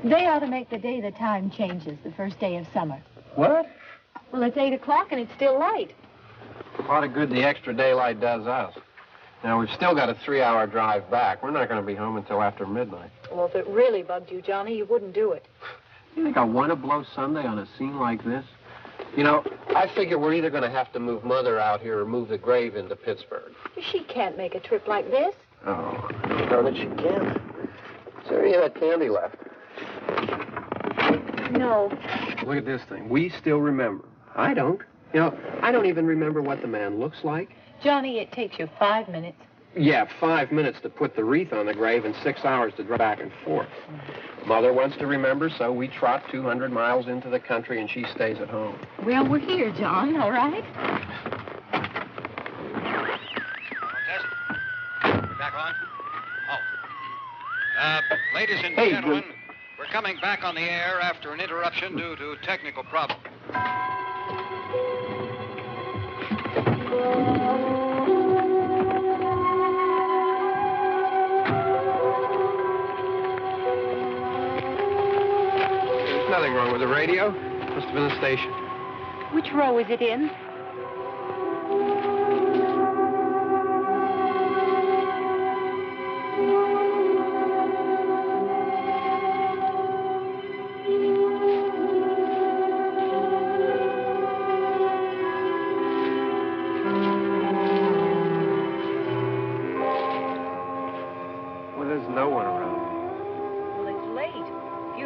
They ought to make the day the time changes, the first day of summer. What? Well, it's 8 o'clock and it's still light. A lot of good the extra daylight does us. Now, we've still got a 3-hour drive back. We're not going to be home until after midnight. Well, if it really bugged you, Johnny, you wouldn't do it. You think I want to blow Sunday on a scene like this? You know, I figure we're either going to have to move Mother out here or move the grave into Pittsburgh. She can't make a trip like this. Oh, no, that she can't. Is there any of that candy left? No. Look at this thing. We still remember. I don't. You know, I don't even remember what the man looks like. Johnny, it takes you 5 minutes. Yeah, 5 minutes to put the wreath on the grave and 6 hours to drive back and forth. Mother wants to remember, so we trot 200 miles into the country and she stays at home. Well, we're here, John, all right? Test. We're back on? Oh. Ladies and gentlemen, we're coming back on the air after an interruption due to technical problem. There's nothing wrong with the radio. Must have been the station. Which row is it in?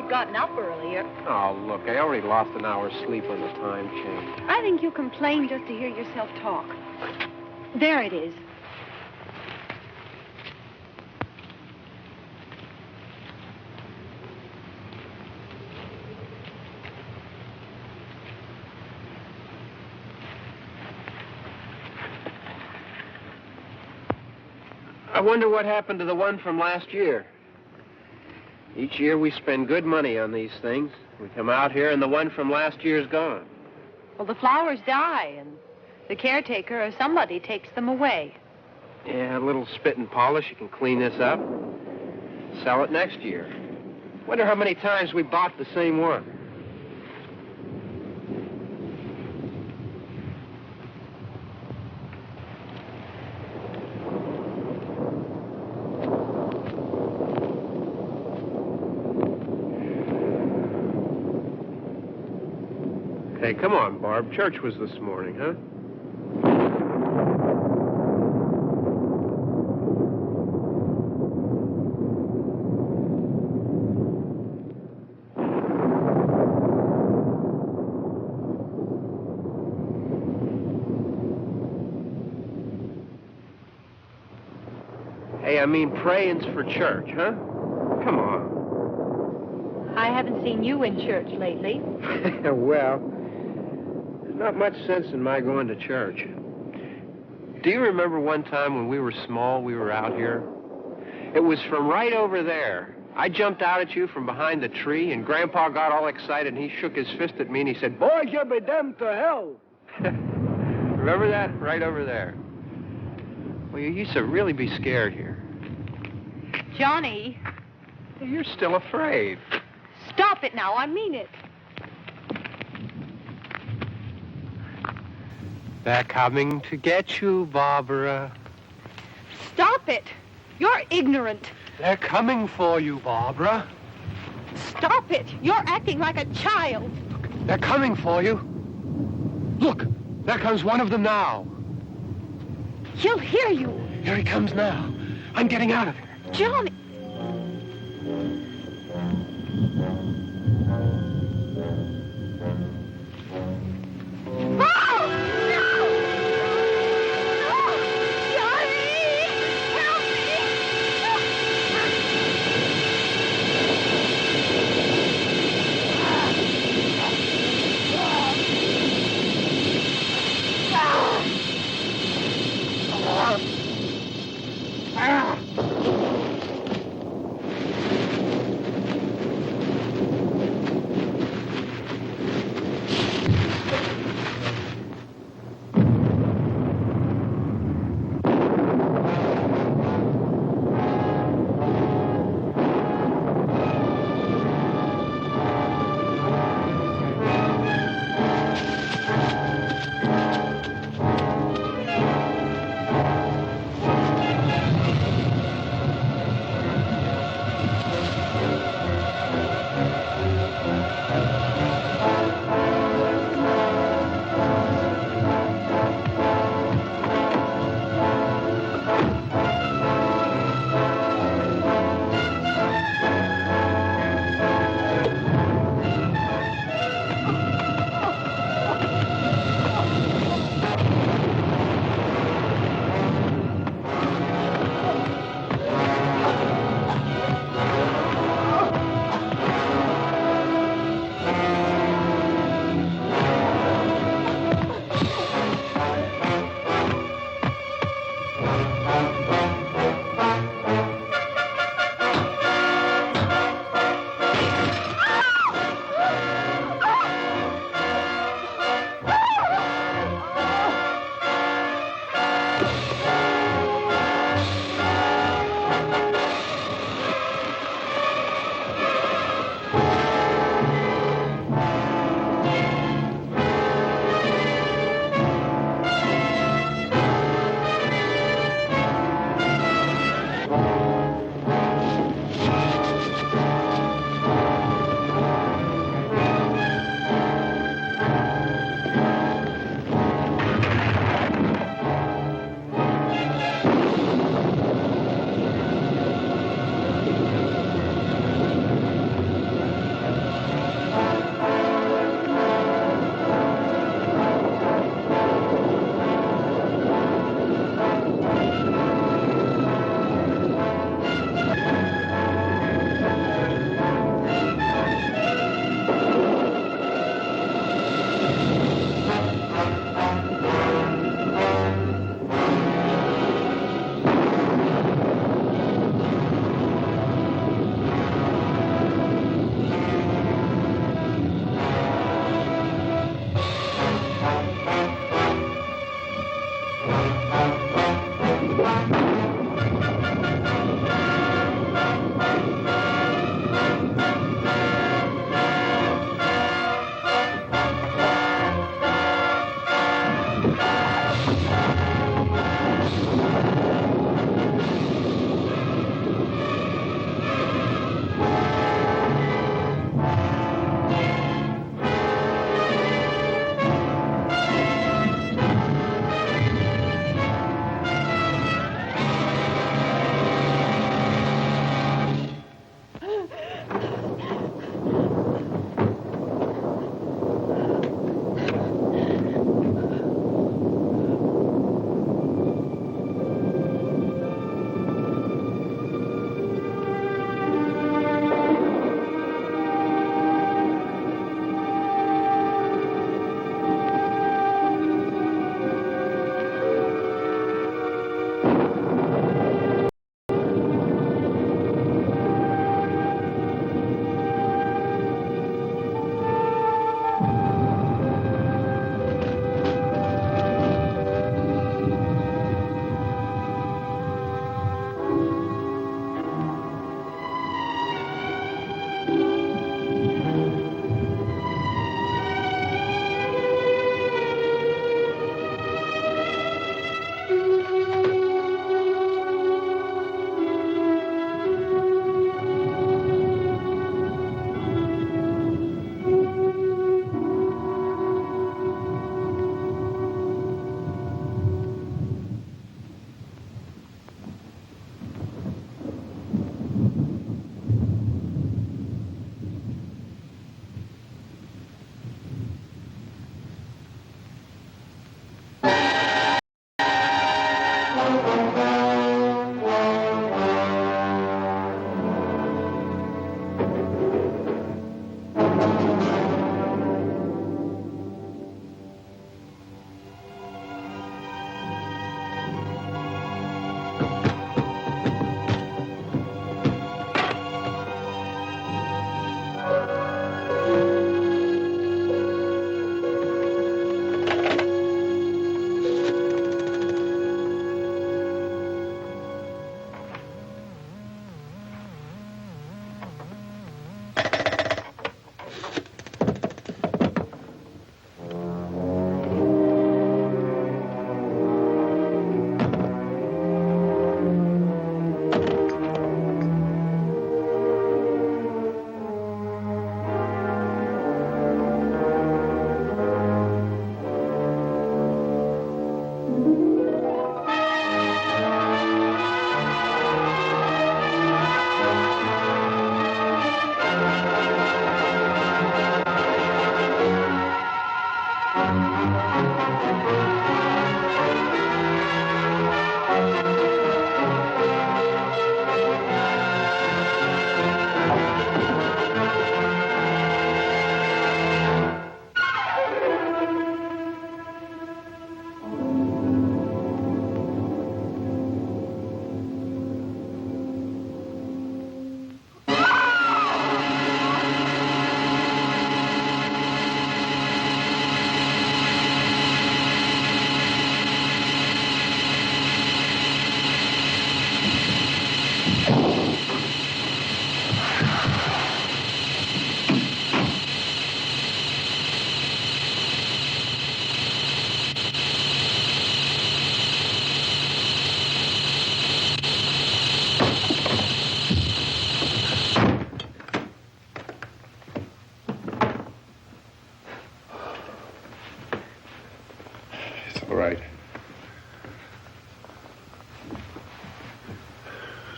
Gotten up earlier. Oh, look, I already lost an hour's sleep on the time change. I think you complain just to hear yourself talk. There it is. I wonder what happened to the one from last year. Each year we spend good money on these things. We come out here and the one from last year's gone. Well, the flowers die and the caretaker or somebody takes them away. Yeah, a little spit and polish. You can clean this up. Sell it next year. Wonder how many times we bought the same one. Hey, come on, Barb. Church was this morning, huh? Hey, I mean praying's for church, huh? Come on. I haven't seen you in church lately. Well, not much sense in my going to church. Do you remember one time when we were small, we were out here? It was from right over there. I jumped out at you from behind the tree, and Grandpa got all excited, and he shook his fist at me, and he said, "Boy, you'll be damned to hell." Remember that? Right over there. Well, you used to really be scared here. Johnny. You're still afraid. Stop it now. I mean it. They're coming to get you, Barbara. Stop it. You're ignorant. They're coming for you, Barbara. Stop it. You're acting like a child. Look, they're coming for you. Look, there comes one of them now. He'll hear you. Here he comes now. I'm getting out of here. Johnny.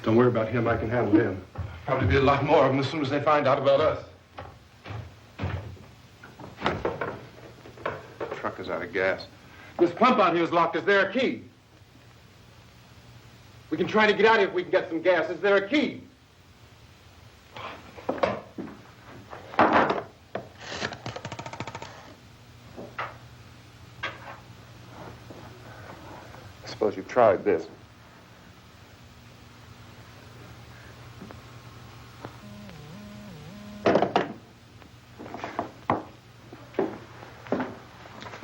Don't worry about him. I can handle him. Probably be a lot more of them as soon as they find out about us. The truck is out of gas. This pump out here is locked. Is there a key? We can try to get out here if we can get some gas. Is there a key? I suppose you've tried this.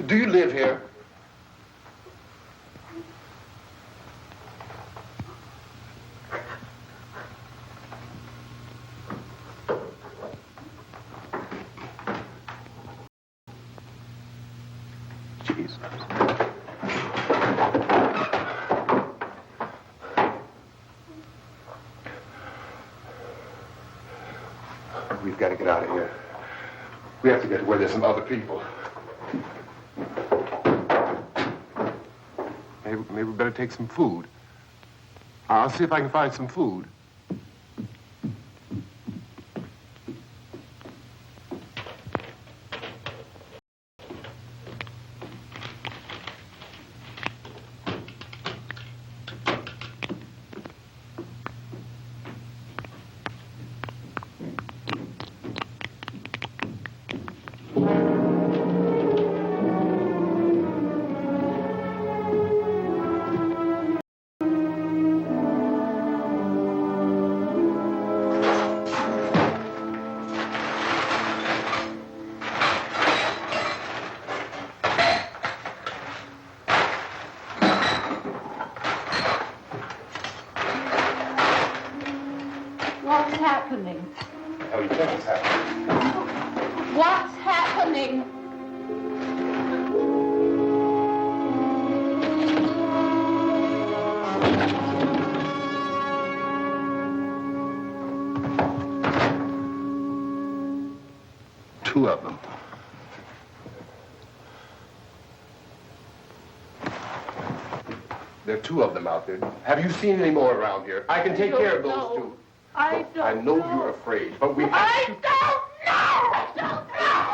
Do you live here? Jesus. We've got to get out of here. We have to get to where there's some other people. Maybe we better take some food. I'll see if I can find some food. Two of them. There are two of them out there. Have you seen any more around here? I can take care of those two. I don't know. You're afraid, but we have I don't know! I don't know!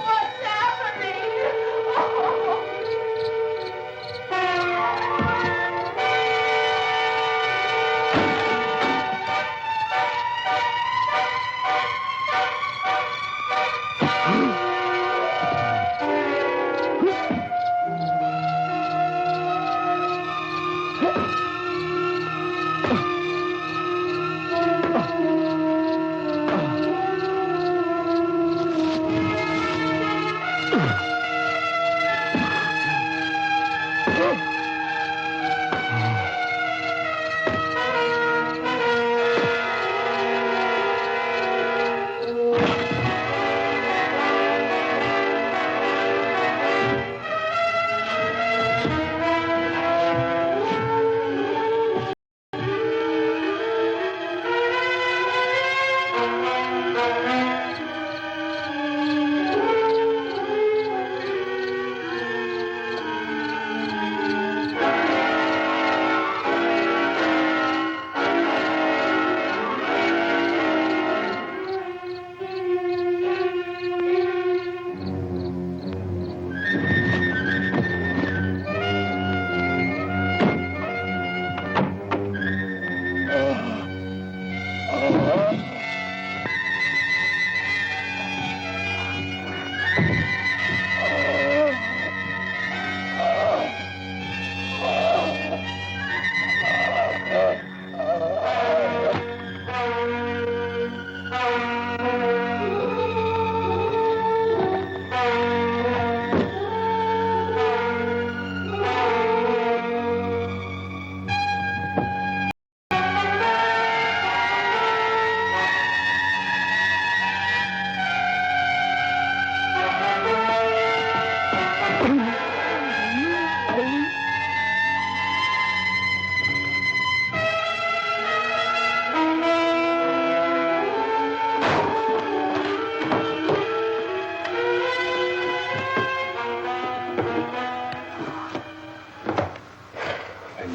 What's happening?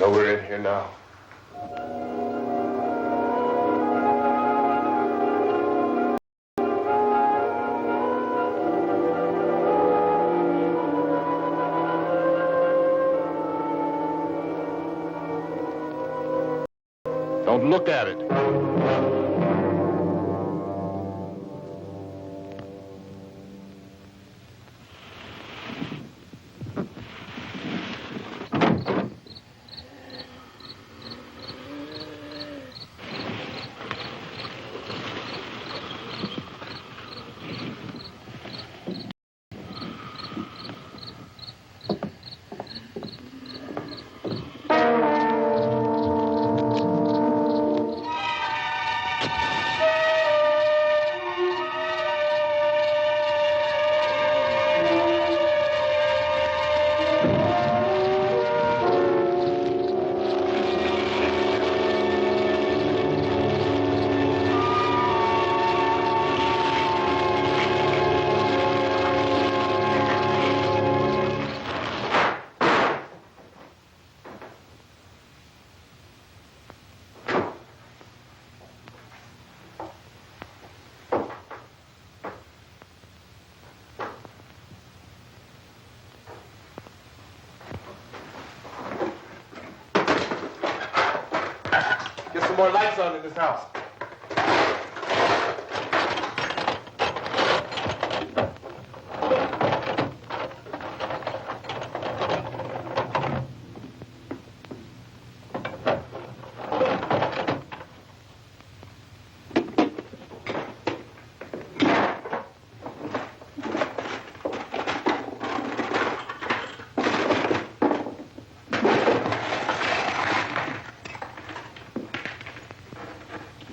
know we're in here now. Don't look at it. Get some more lights on in this house.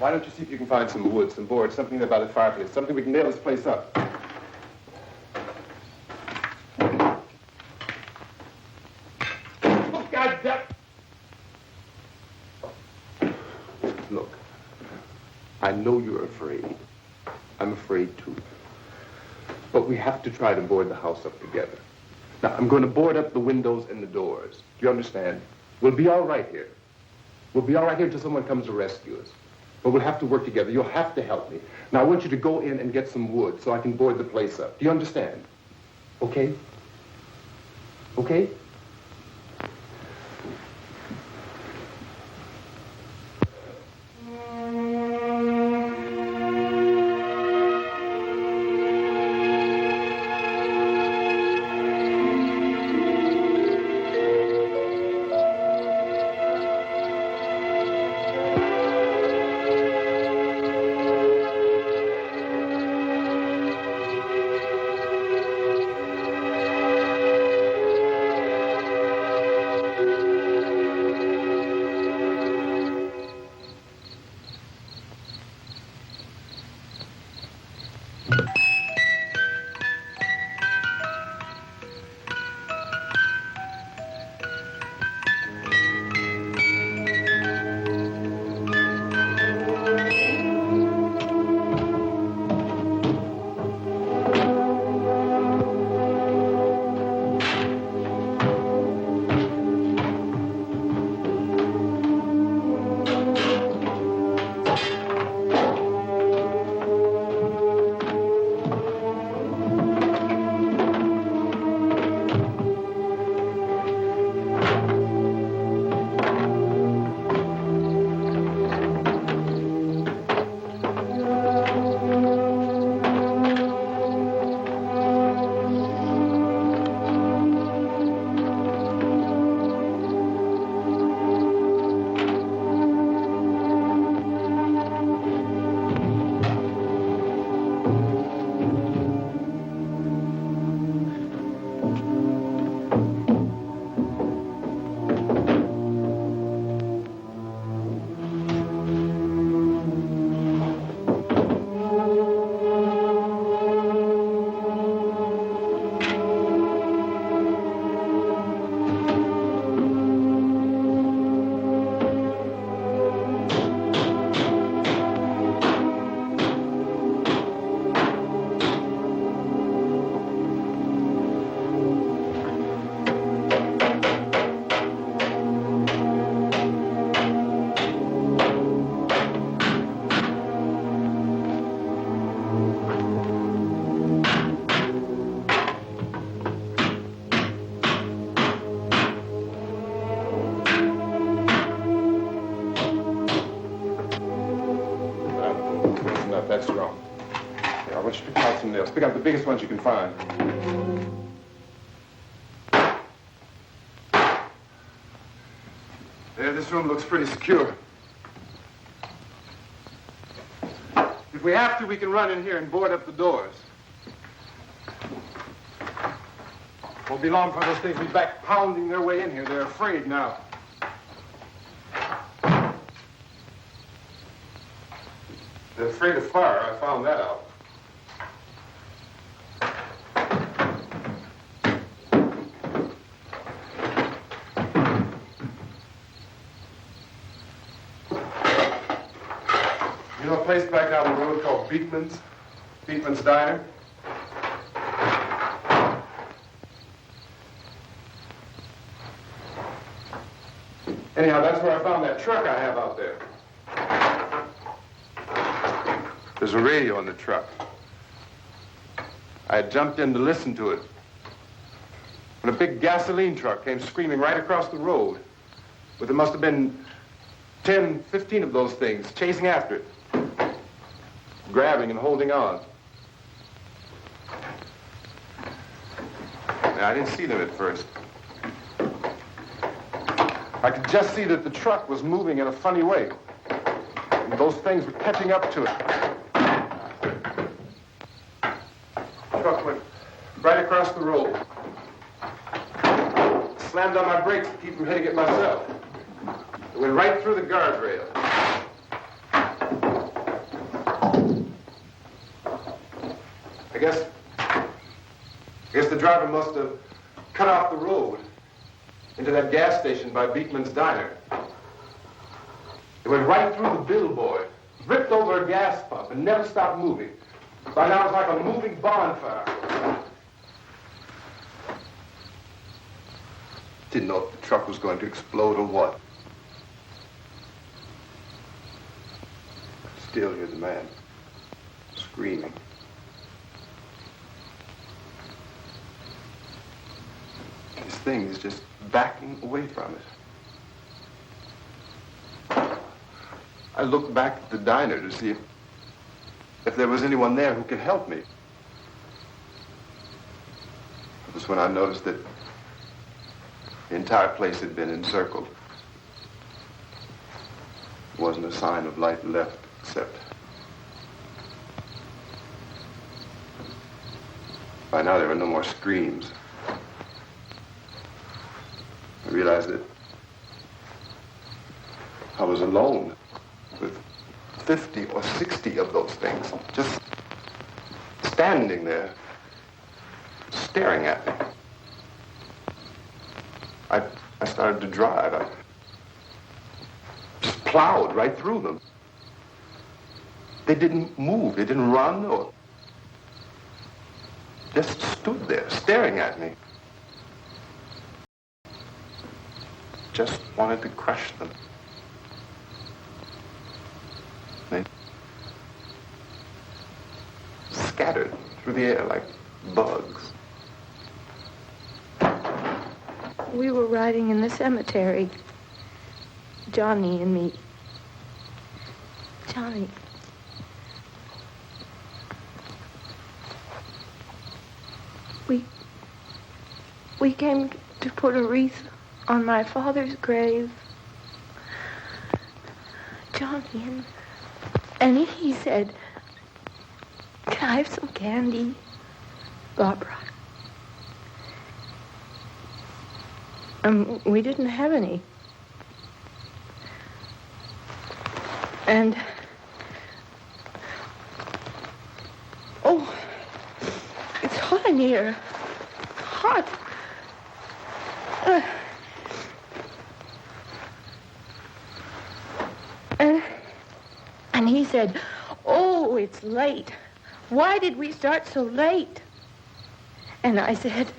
Why don't you see if you can find some wood, some board, something about a fireplace, something we can nail this place up. Oh, God damn. Look, I know you're afraid. I'm afraid too. But we have to try to board the house up together. Now, I'm going to board up the windows and the doors. Do you understand? We'll be all right here. We'll be all right here until someone comes to rescue us. But we'll have to work together. You'll have to help me. Now, I want you to go in and get some wood so I can board the place up. Do you understand? Okay? Okay? want you to pick out some nails. Pick out the biggest ones you can find. There, this room looks pretty secure. If we have to, we can run in here and board up the doors. Won't be long for those things to be back pounding their way in here. They're afraid now. They're afraid of fire. I found that out. You know a place back down the road called Beekman's Diner? Anyhow, that's where I found that truck I have out there. There's a radio on the truck. I had jumped in to listen to it when a big gasoline truck came screaming right across the road. But there must have been 10, 15 of those things chasing after it, grabbing and holding on. Now, I didn't see them at first. I could just see that the truck was moving in a funny way. And those things were catching up to it. The truck went right across the road. Slammed on my brakes to keep from hitting it myself. It went right through the guardrail. I guess the driver must have cut off the road into that gas station by Beekman's Diner. It went right through the billboard, ripped over a gas pump, and never stopped moving. By now it's like a moving bonfire. Didn't know if the truck was going to explode or what. Still hear the man screaming. This thing is just backing away from it. I looked back at the diner to see if there was anyone there who could help me. It was when I noticed that the entire place had been encircled. There wasn't a sign of life left except by now there were no more screams. I realized that I was alone with 50 or 60 of those things, just standing there, staring at me. I started to drive. I just plowed right through them. They didn't move. They didn't run or just stood there, staring at me. Just wanted to crush them. They scattered through the air like bugs. We were riding in the cemetery, Johnny and me. Johnny. We came to put a wreath on my father's grave. Johnny, and he said, "Can I have some candy, Barbara?" We didn't have any. And, oh, it's hot in here. Hot. And he said, "Oh, it's late. Why did we start so late?" And I said,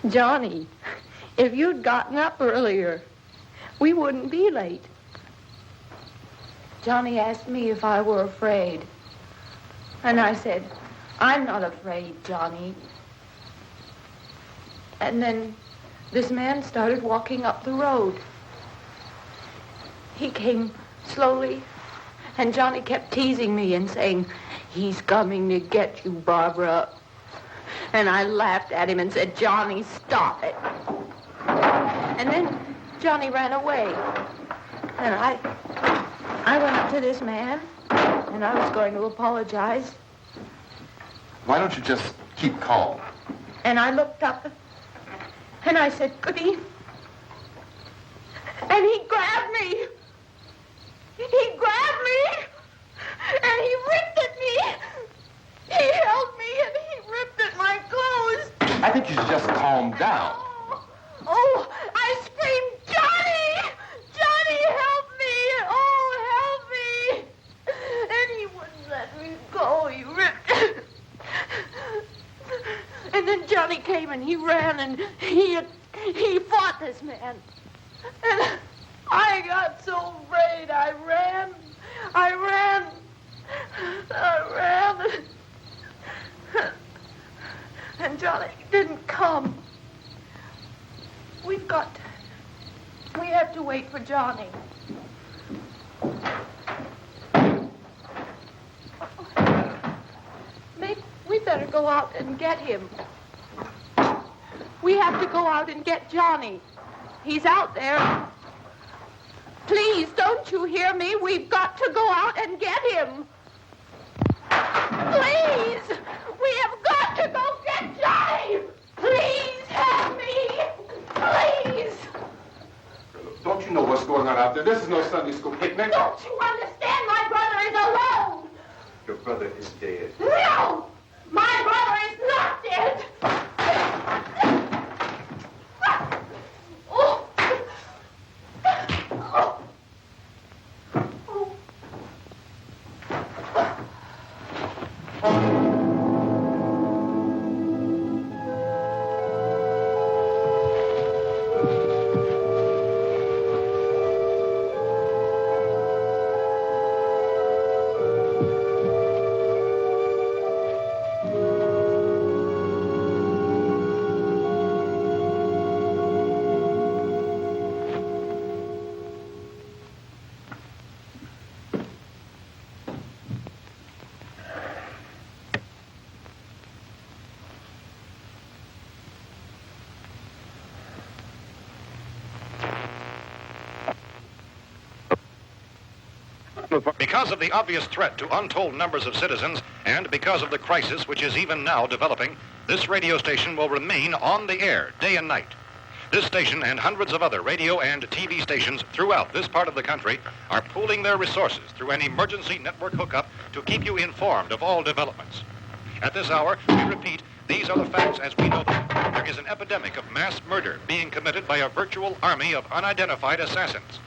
"Johnny, if you'd gotten up earlier, we wouldn't be late." Johnny asked me if I were afraid. And I said, "I'm not afraid, Johnny." And then this man started walking up the road. He came slowly, and Johnny kept teasing me and saying, He's coming to get you, Barbara. And I laughed at him and said, Johnny, stop it. And then Johnny ran away. And I went up to this man, and I was going to apologize. Why don't you just keep calm? And I looked up, and I said, Goody. And he grabbed me. He grabbed me, and he ripped at me. He held me, and he ripped at my clothes. I think you should just calm down. Oh, I screamed, Johnny! Johnny, help me! Oh, help me! And he wouldn't let me go. He ripped. And then Johnny came and he ran and he fought this man. And I got so afraid. I ran. And Johnny didn't come. We have to wait for Johnny. We better go out and get him. We have to go out and get Johnny. He's out there. Please, don't you hear me? We've got to go out and get him. Please! We have got to go get Johnny! Please help me! Please! Don't you know what's going on out there? This is no Sunday school picnic. Don't you understand? My brother is alone! Your brother is dead. No! My brother is not dead! Oh. Because of the obvious threat to untold numbers of citizens, and because of the crisis which is even now developing, this radio station will remain on the air day and night. This station and hundreds of other radio and TV stations throughout this part of the country are pooling their resources through an emergency network hookup to keep you informed of all developments. At this hour, we repeat, these are the facts as we know them. There is an epidemic of mass murder being committed by a virtual army of unidentified assassins.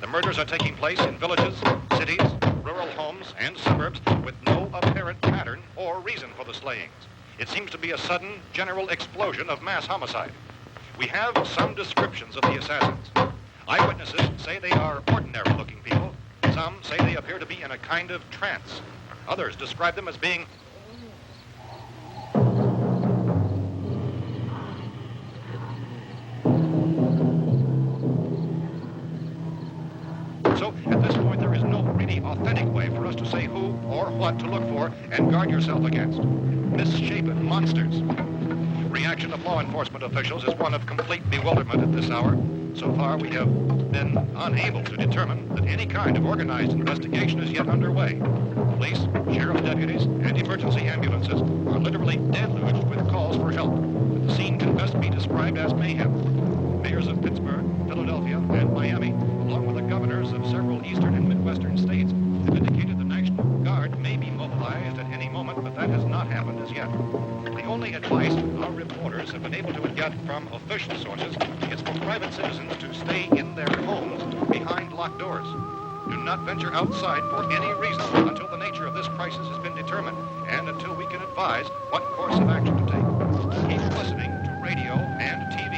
The murders are taking place in villages, cities, rural homes, and suburbs with no apparent pattern or reason for the slayings. It seems to be a sudden, general explosion of mass homicide. We have some descriptions of the assassins. Eyewitnesses say they are ordinary-looking people. Some say they appear to be in a kind of trance. Others describe them as being So, at this point, there is no really authentic way for us to say who or what to look for and guard yourself against. Misshapen monsters. Reaction of law enforcement officials is one of complete bewilderment at this hour. So far, we have been unable to determine that any kind of organized investigation is yet underway. Police, sheriff's deputies, and emergency ambulances are literally deluged with calls for help. But the scene can best be described as mayhem. Mayors of Pittsburgh, Philadelphia, and Miami, along with the governors of several eastern and midwestern states, have indicated the National Guard may be mobilized at any moment, but that has not happened as yet. The only advice our reporters have been able to get from official sources is for private citizens to stay in their homes behind locked doors. Do not venture outside for any reason until the nature of this crisis has been determined and until we can advise what course of action to take. Keep listening to radio and TV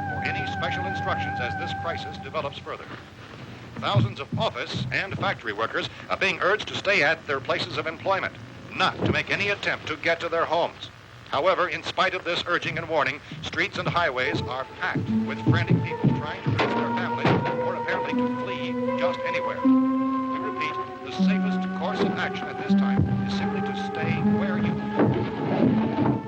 for any special instructions as this crisis develops further. Thousands of office and factory workers are being urged to stay at their places of employment, not to make any attempt to get to their homes. However, in spite of this urging and warning, streets and highways are packed with frantic people trying to reach their families or apparently to flee just anywhere. We repeat, the safest course of action at this time is simply to stay where you are.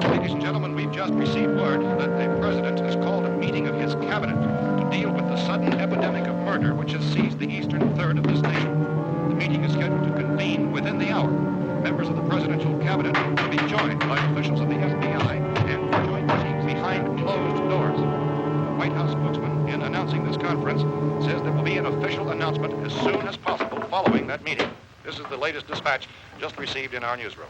Ladies and gentlemen, we've just received word that the President has called a meeting of his cabinet to deal with the sudden epidemic of murder which has seized the eastern third of this nation. The meeting is scheduled to convene within the hour. Members of the presidential cabinet will be joined by officials of the FBI and joint meetings behind closed doors. The White House spokesman, in announcing this conference, says there will be an official announcement as soon as possible following that meeting. This is the latest dispatch just received in our newsroom.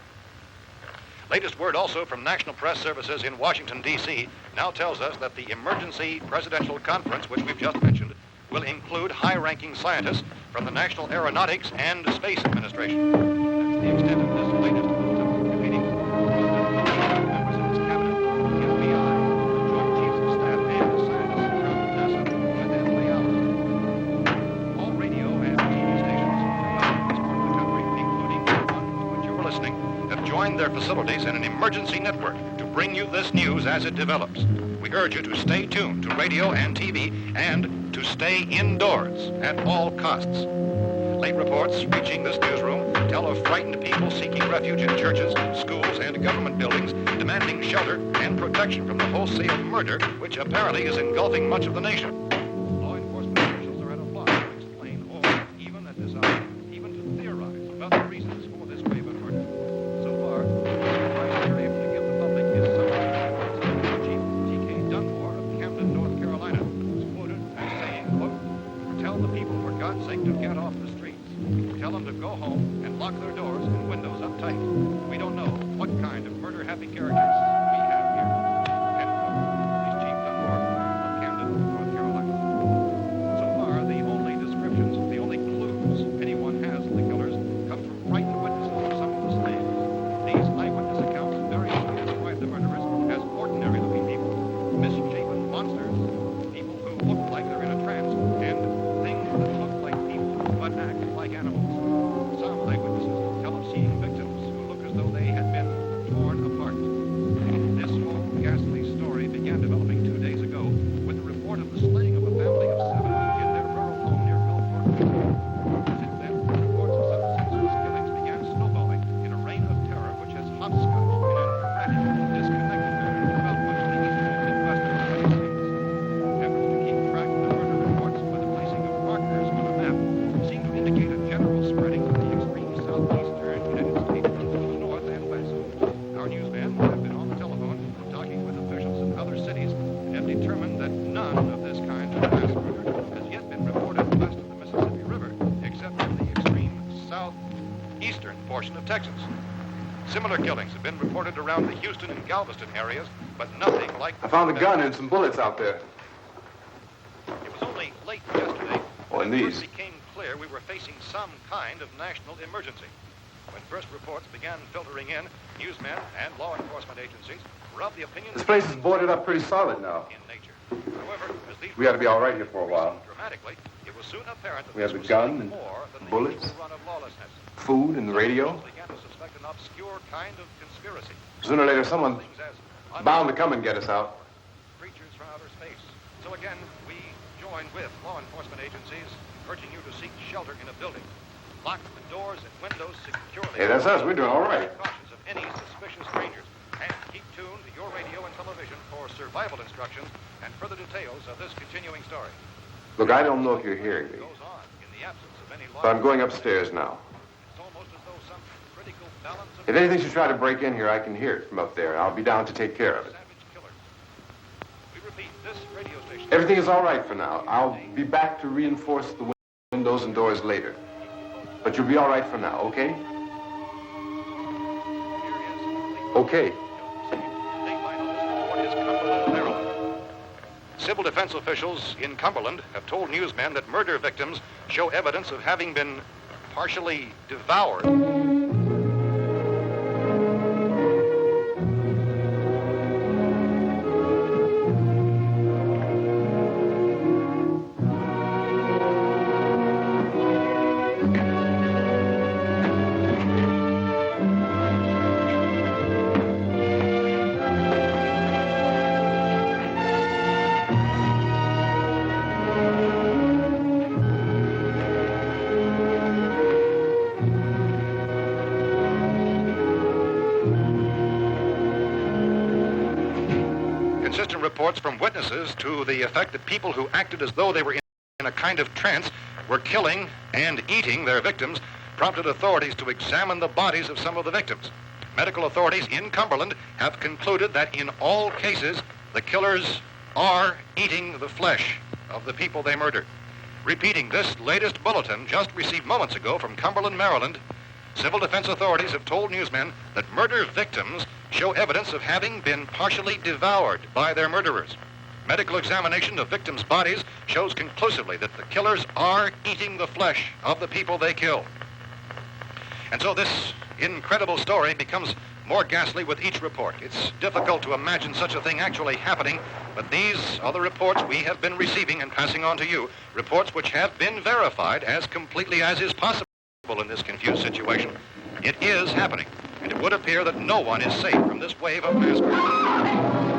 Latest word also from National Press Services in Washington, D.C. now tells us that the emergency presidential conference, which we've just mentioned, will include high-ranking scientists from the National Aeronautics and Space Administration. That's the extent of this latest meeting. Members of his cabinet, the FBI, the Joint Chiefs of Staff, and the scientists from NASA within the hour. All radio and TV stations throughout this part of the country, including the one to which you're listening, have joined their facilities in an emergency network to bring you this news as it develops. We urge you to stay tuned to radio and TV and to stay indoors at all costs. Late reports reaching this newsroom tell of frightened people seeking refuge in churches, schools, and government buildings, demanding shelter and protection from the wholesale murder which apparently is engulfing much of the nation. Law enforcement officials are at a loss to explain or, even at this hour, even to theorize about the reasons for this wave of murder. So far, the advice we're able to give the public is summary. Chief T.K. Dunmore of Camden, North Carolina, was quoted as saying, quote, "Tell the people, for God's sake, to get off the streets. Tell them to go home and lock their doors and windows up tight. We don't know what kind of murder-happy characters we have here." End quote. He's Chief Dunmore of Camden, North Carolina. So far, the only descriptions, the only clues anyone has of the killers come from frightened witnesses of some of the slaves. These eyewitness accounts variously describe the murderers as ordinary-looking people, misshapen monsters, people who look like they're in a trance, and things that look like people but act like animals. Some eyewitnesses tell of seeing victims who look as though they had been torn apart. This whole ghastly story began developing 2 days ago with the report of the slaying of a family of 7 in their rural home near Gulfport. Since then, reports of some senseless killings began snowballing in a reign of terror which has hopscotched in an erratic, disconnected manner throughout much of the eastern and midwestern United States. Efforts to keep track of the murder reports by the placing of markers on a map seem to indicate a general spreading of the extreme southeastern United States to the north and west. Our newsmen have been on the telephone talking with officials in other cities and have determined that none of this kind of mass murder has yet been reported west of the Mississippi River, except in the extreme southeastern portion of Texas. Similar killings have been reported around the Houston and Galveston areas, but nothing like... I found a gun and some bullets out there. It was only late yesterday Oh, and when it these. first became clear we were facing some kind of national emergency. When first reports began filtering in, newsmen and law enforcement agencies were of the opinion This place is boarded up pretty solid now. in nature. However, as these We ought to be all right here for a while. dramatically, it was soon apparent that We have this the was gun something and more than the bullets. usual run of lawlessness. Food and the radio. Officials began to suspect an obscure kind of conspiracy. Sooner or later, someone Things as bound to come and get us out. creatures from outer space. So again, we joined with law enforcement agencies, urging you to seek shelter in a building. Lock the doors and windows securely. Hey, that's us. We're doing all right. Precautions of any suspicious strangers. And keep tuned to your radio and television for survival instructions and further details of this continuing story. Look, I don't know if you're hearing me, Goes on in the absence of any law. but I'm going upstairs now. It's almost as though some critical balance of If anything should try to break in here, I can hear it from up there. I'll be down to take care of it. savage killers. We repeat, this radio station. Everything is all right for now. I'll be back to reinforce the windows and doors later. But you'll be all right for now, okay? Okay. Civil defense officials in Cumberland have told newsmen that murder victims show evidence of having been partially devoured. inconsistent reports from witnesses to the effect that people who acted as though they were in a kind of trance were killing and eating their victims prompted authorities to examine the bodies of some of the victims. Medical authorities in Cumberland have concluded that in all cases, the killers are eating the flesh of the people they murdered. Repeating this latest bulletin just received moments ago from Cumberland, Maryland, civil defense authorities have told newsmen that murder victims show evidence of having been partially devoured by their murderers. Medical examination of victims' bodies shows conclusively that the killers are eating the flesh of the people they killed. And so this incredible story becomes more ghastly with each report. It's difficult to imagine such a thing actually happening, but these are the reports we have been receiving and passing on to you, reports which have been verified as completely as is possible in this confused situation. It is happening, and it would appear that no one is safe from this wave of mass murder.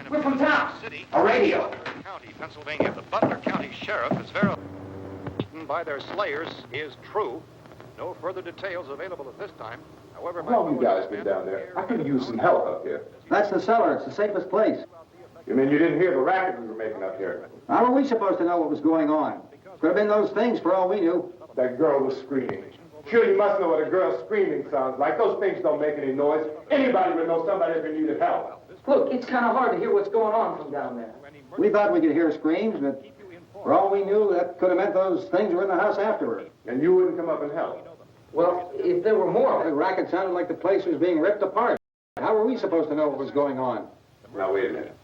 We're from town. A radio. County, Pennsylvania. The Butler County Sheriff is verified by their slayers is true. No further details available at this time. However, How long you guys been down there? I could use some help up here. That's the cellar. It's the safest place. You mean you didn't hear the racket we were making up here? How were we supposed to know what was going on? Could have been those things for all we knew. That girl was screaming. Sure, you must know what a girl screaming sounds like. Those things don't make any noise. Anybody would know somebody ever needed help. Look, it's kind of hard to hear what's going on from down there. We thought we could hear screams, but for all we knew, that could have meant those things were in the house afterward. And you wouldn't come up and help? Well, if there were more... The racket sounded like the place was being ripped apart. How were we supposed to know what was going on? Now, wait a minute.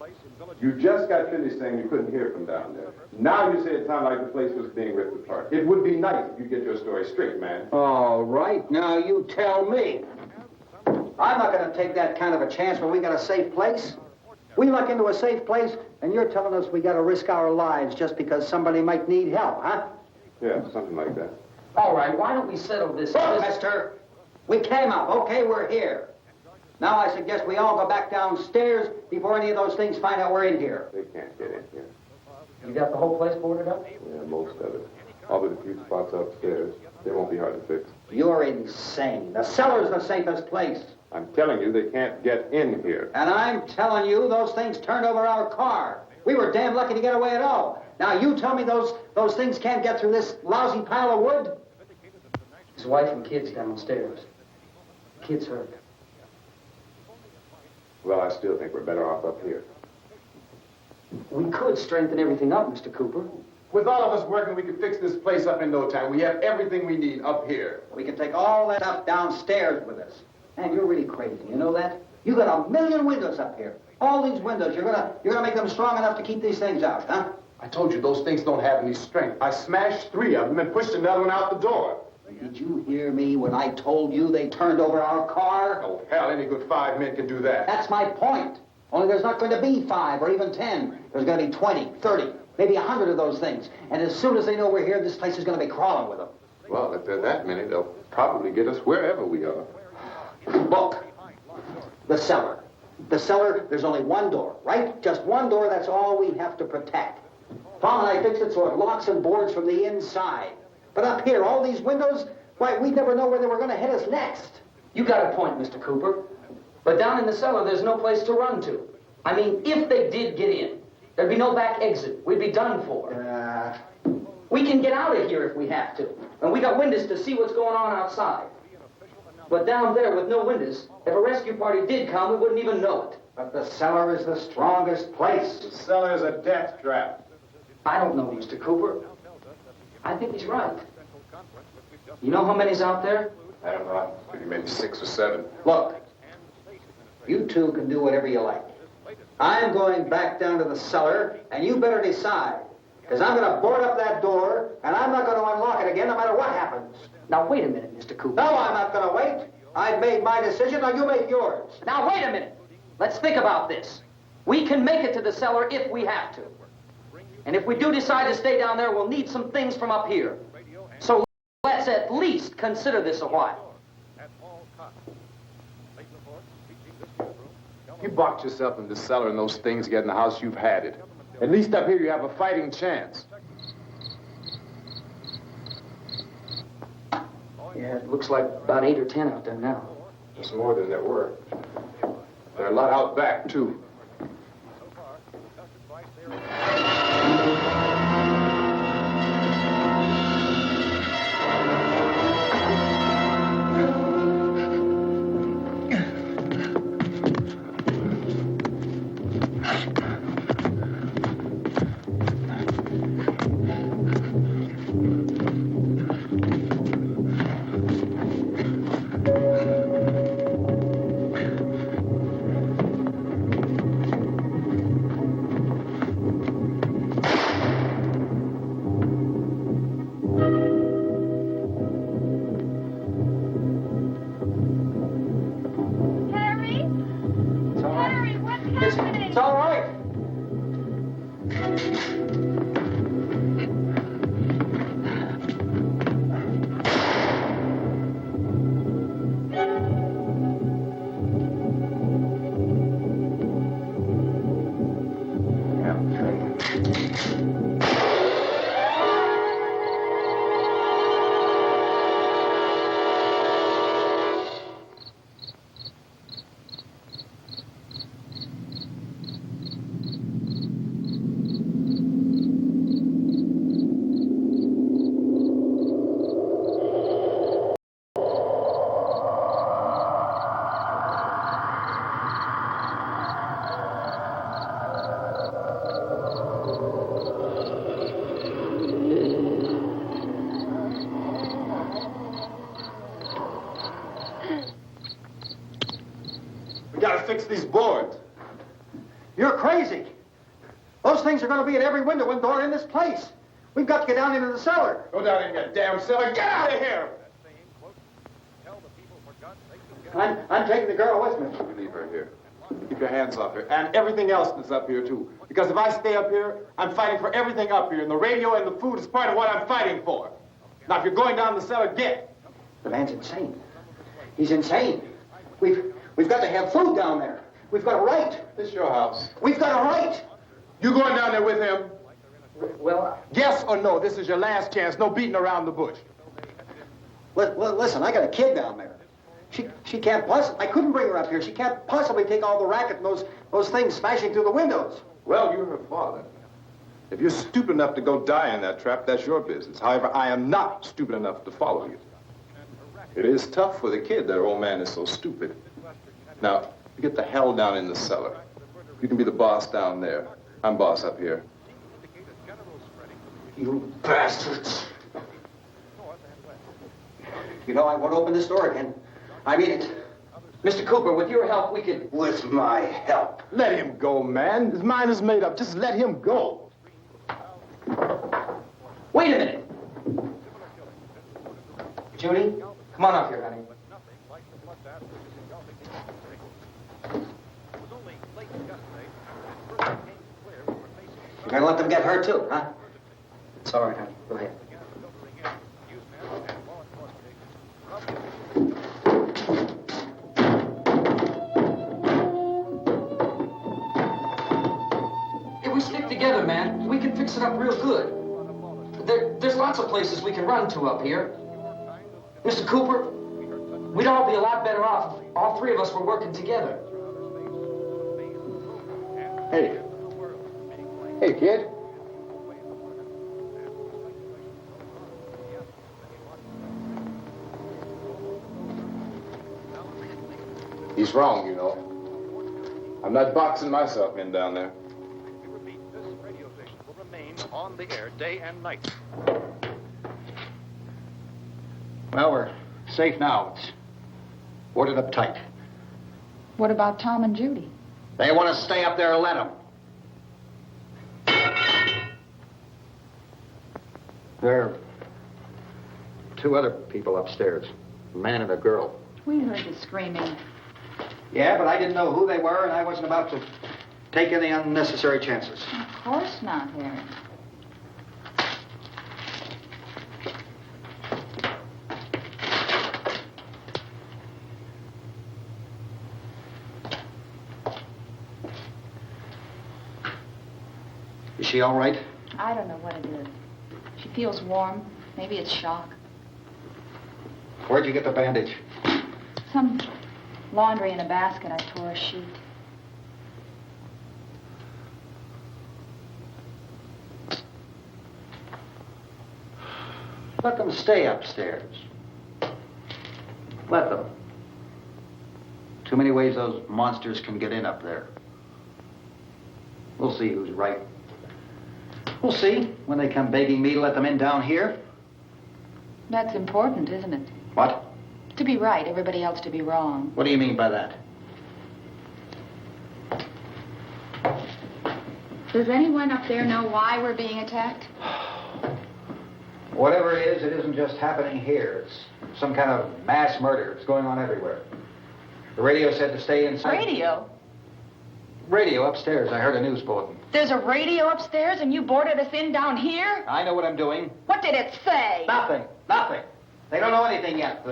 You just got finished saying you couldn't hear from down there. Now you say it sounded like the place was being ripped apart. It would be nice if you get your story straight, man. All right, now you tell me. I'm not going to take that kind of a chance when we got a safe place. We luck into a safe place, and you're telling us we got to risk our lives just because somebody might need help, huh? Yeah, something like that. All right, why don't we settle this? Look, mister, we came up. Okay, we're here. Now I suggest we all go back downstairs before any of those things find out we're in here. They can't get in here. You got the whole place boarded up? Yeah, most of it. All but a few spots upstairs. They won't be hard to fix. You're insane. The cellar's the safest place. I'm telling you, they can't get in here. And I'm telling you, those things turned over our car. We were damn lucky to get away at all. Now you tell me those things can't get through this lousy pile of wood? His wife and kids downstairs. Kids hurt. Well, I still think we're better off up here. We could strengthen everything up, Mr. Cooper. With all of us working, we could fix this place up in no time. We have everything we need up here. We can take all that stuff downstairs with us. Man, you're really crazy. You know that? You got 1 million windows up here. All these windows, you're gonna make them strong enough to keep these things out, huh? I told you those things don't have any strength. I smashed 3 of them and pushed another one out the door. Did you hear me when I told you they turned over our car? Oh, hell, any good 5 men can do that. That's my point. Only there's not going to be 5 or even 10. There's going to be 20, 30, maybe 100 of those things. And as soon as they know we're here, this place is going to be crawling with them. Well, if there are that many, they'll probably get us wherever we are. Look, the cellar. The cellar, there's only one door, right? Just one door, that's all we have to protect. Tom and I fixed it so it locks and boards from the inside. But up here, all these windows, why, we'd never know where they were going to hit us next. You got a point, Mr. Cooper. But down in the cellar, there's no place to run to. I mean, if they did get in, there'd be no back exit. We'd be done for. We can get out of here if we have to. And we got windows to see what's going on outside. But down there with no windows, if a rescue party did come, we wouldn't even know it. But the cellar is the strongest place. The cellar is a death trap. I don't know, Mr. Cooper. I think he's right. You know how many's out there? I don't know. Maybe 6 or 7. Look, you two can do whatever you like. I'm going back down to the cellar, and you better decide. Because I'm going to board up that door, and I'm not going to unlock it again no matter what happens. Now, wait a minute, Mr. Cooper. No, I'm not going to wait. I've made my decision, now you make yours. Now, wait a minute. Let's think about this. We can make it to the cellar if we have to. And if we do decide to stay down there, we'll need some things from up here. So let's at least consider this a while. You box yourself in the cellar and those things get in the house, you've had it. At least up here you have a fighting chance. Yeah, it looks like about 8 or 10 out there now. There's more than there were. There are a lot out back, too. It's all right. We gotta fix these boards. You're crazy. Those things are going to be at every window and door in this place. We've got to get down into the cellar. Go down in that damn cellar. Get out of here! I'm taking the girl with me. You leave her here. Keep your hands off her. And everything else that's up here, too. Because if I stay up here, I'm fighting for everything up here. And the radio and the food is part of what I'm fighting for. Now, if you're going down the cellar, get. The man's insane. He's insane. We've got to have food down there. We've got a right. This is your house. We've got a right. You going down there with him? Well, Yes or no? This is your last chance. No beating around the bush. Listen, I got a kid down there. She can't possibly... I couldn't bring her up here. She can't possibly take all the racket and those things smashing through the windows. Well, you're her father. If you're stupid enough to go die in that trap, that's your business. However, I am not stupid enough to follow you. It is tough for the kid that her old man is so stupid. Now, you get the hell down in the cellar. You can be the boss down there. I'm boss up here. You bastards. You know, I won't open this door again. I mean it. Mr. Cooper, with your help, we could... With my help. Let him go, man. His mind is made up. Just let him go. Wait a minute. Judy, come on up here, honey. You're gonna let them get hurt too, huh? It's all right, honey. Go ahead. If we stick together, man, we can fix it up real good. There's lots of places we can run to up here. Mr. Cooper, we'd all be a lot better off if all three of us were working together. Hey. Hey, kid. He's wrong, you know. I'm not boxing myself in down there. We repeat, this radio station will remain on the air day and night. Well, we're safe now. It's boarded up tight. What about Tom and Judy? They want to stay up there, let them. There are two other people upstairs, a man and a girl. We heard the screaming. Yeah, but I didn't know who they were, and I wasn't about to take any unnecessary chances. Of course not, Harry. Is she all right? I don't know what it is. She feels warm. Maybe it's shock. Where'd you get the bandage? Some laundry in a basket. I tore a sheet. Let them stay upstairs. Let them. Too many ways those monsters can get in up there. We'll see who's right. We'll see when they come begging me to let them in down here. That's important, isn't it? What? To be right, everybody else to be wrong. What do you mean by that? Does anyone up there know why we're being attacked? Whatever it isn't just happening here. It's some kind of mass murder. It's going on everywhere. The radio said to stay inside. Radio? Radio upstairs. I heard a news bulletin. There's a radio upstairs and you boarded us in down here? I know what I'm doing. What did it say? Nothing. Nothing. They don't know anything yet.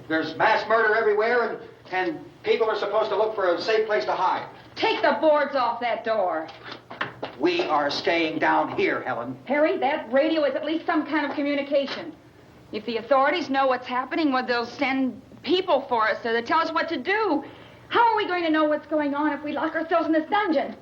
There's mass murder everywhere, and people are supposed to look for a safe place to hide. Take the boards off that door. We are staying down here, Helen. Harry, that radio is at least some kind of communication. If the authorities know what's happening, well, they'll send people for us to tell us what to do. How are we going to know what's going on if we lock ourselves in this dungeon?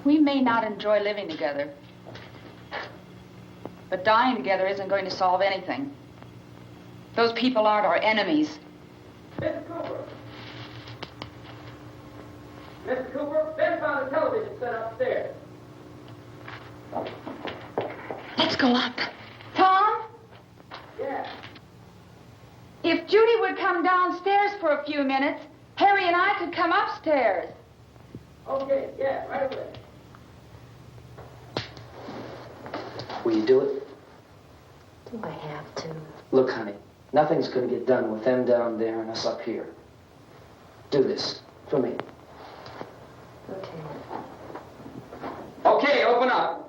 We may not enjoy living together, but dying together isn't going to solve anything. Those people aren't our enemies. Mr. Cooper! Mr. Cooper, Ben found a television set upstairs. Let's go up. Tom? Yeah. If Judy would come downstairs for a few minutes, Harry and I could come upstairs. Okay, yeah, right away. Will you do it? Do I have to? Look, honey, nothing's going to get done with them down there and us up here. Do this for me. Okay. Okay, open up.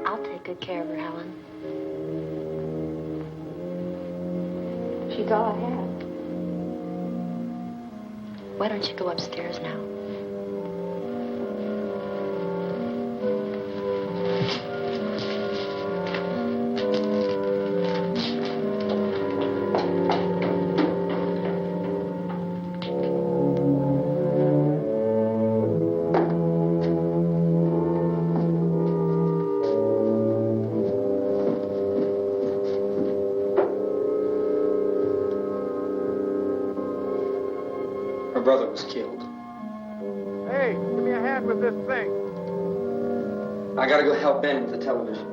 I'll take good care of her, Helen. She's all I have. Why don't you go upstairs now? Her brother was killed. Hey, give me a hand with this thing. I gotta go help Ben with the television.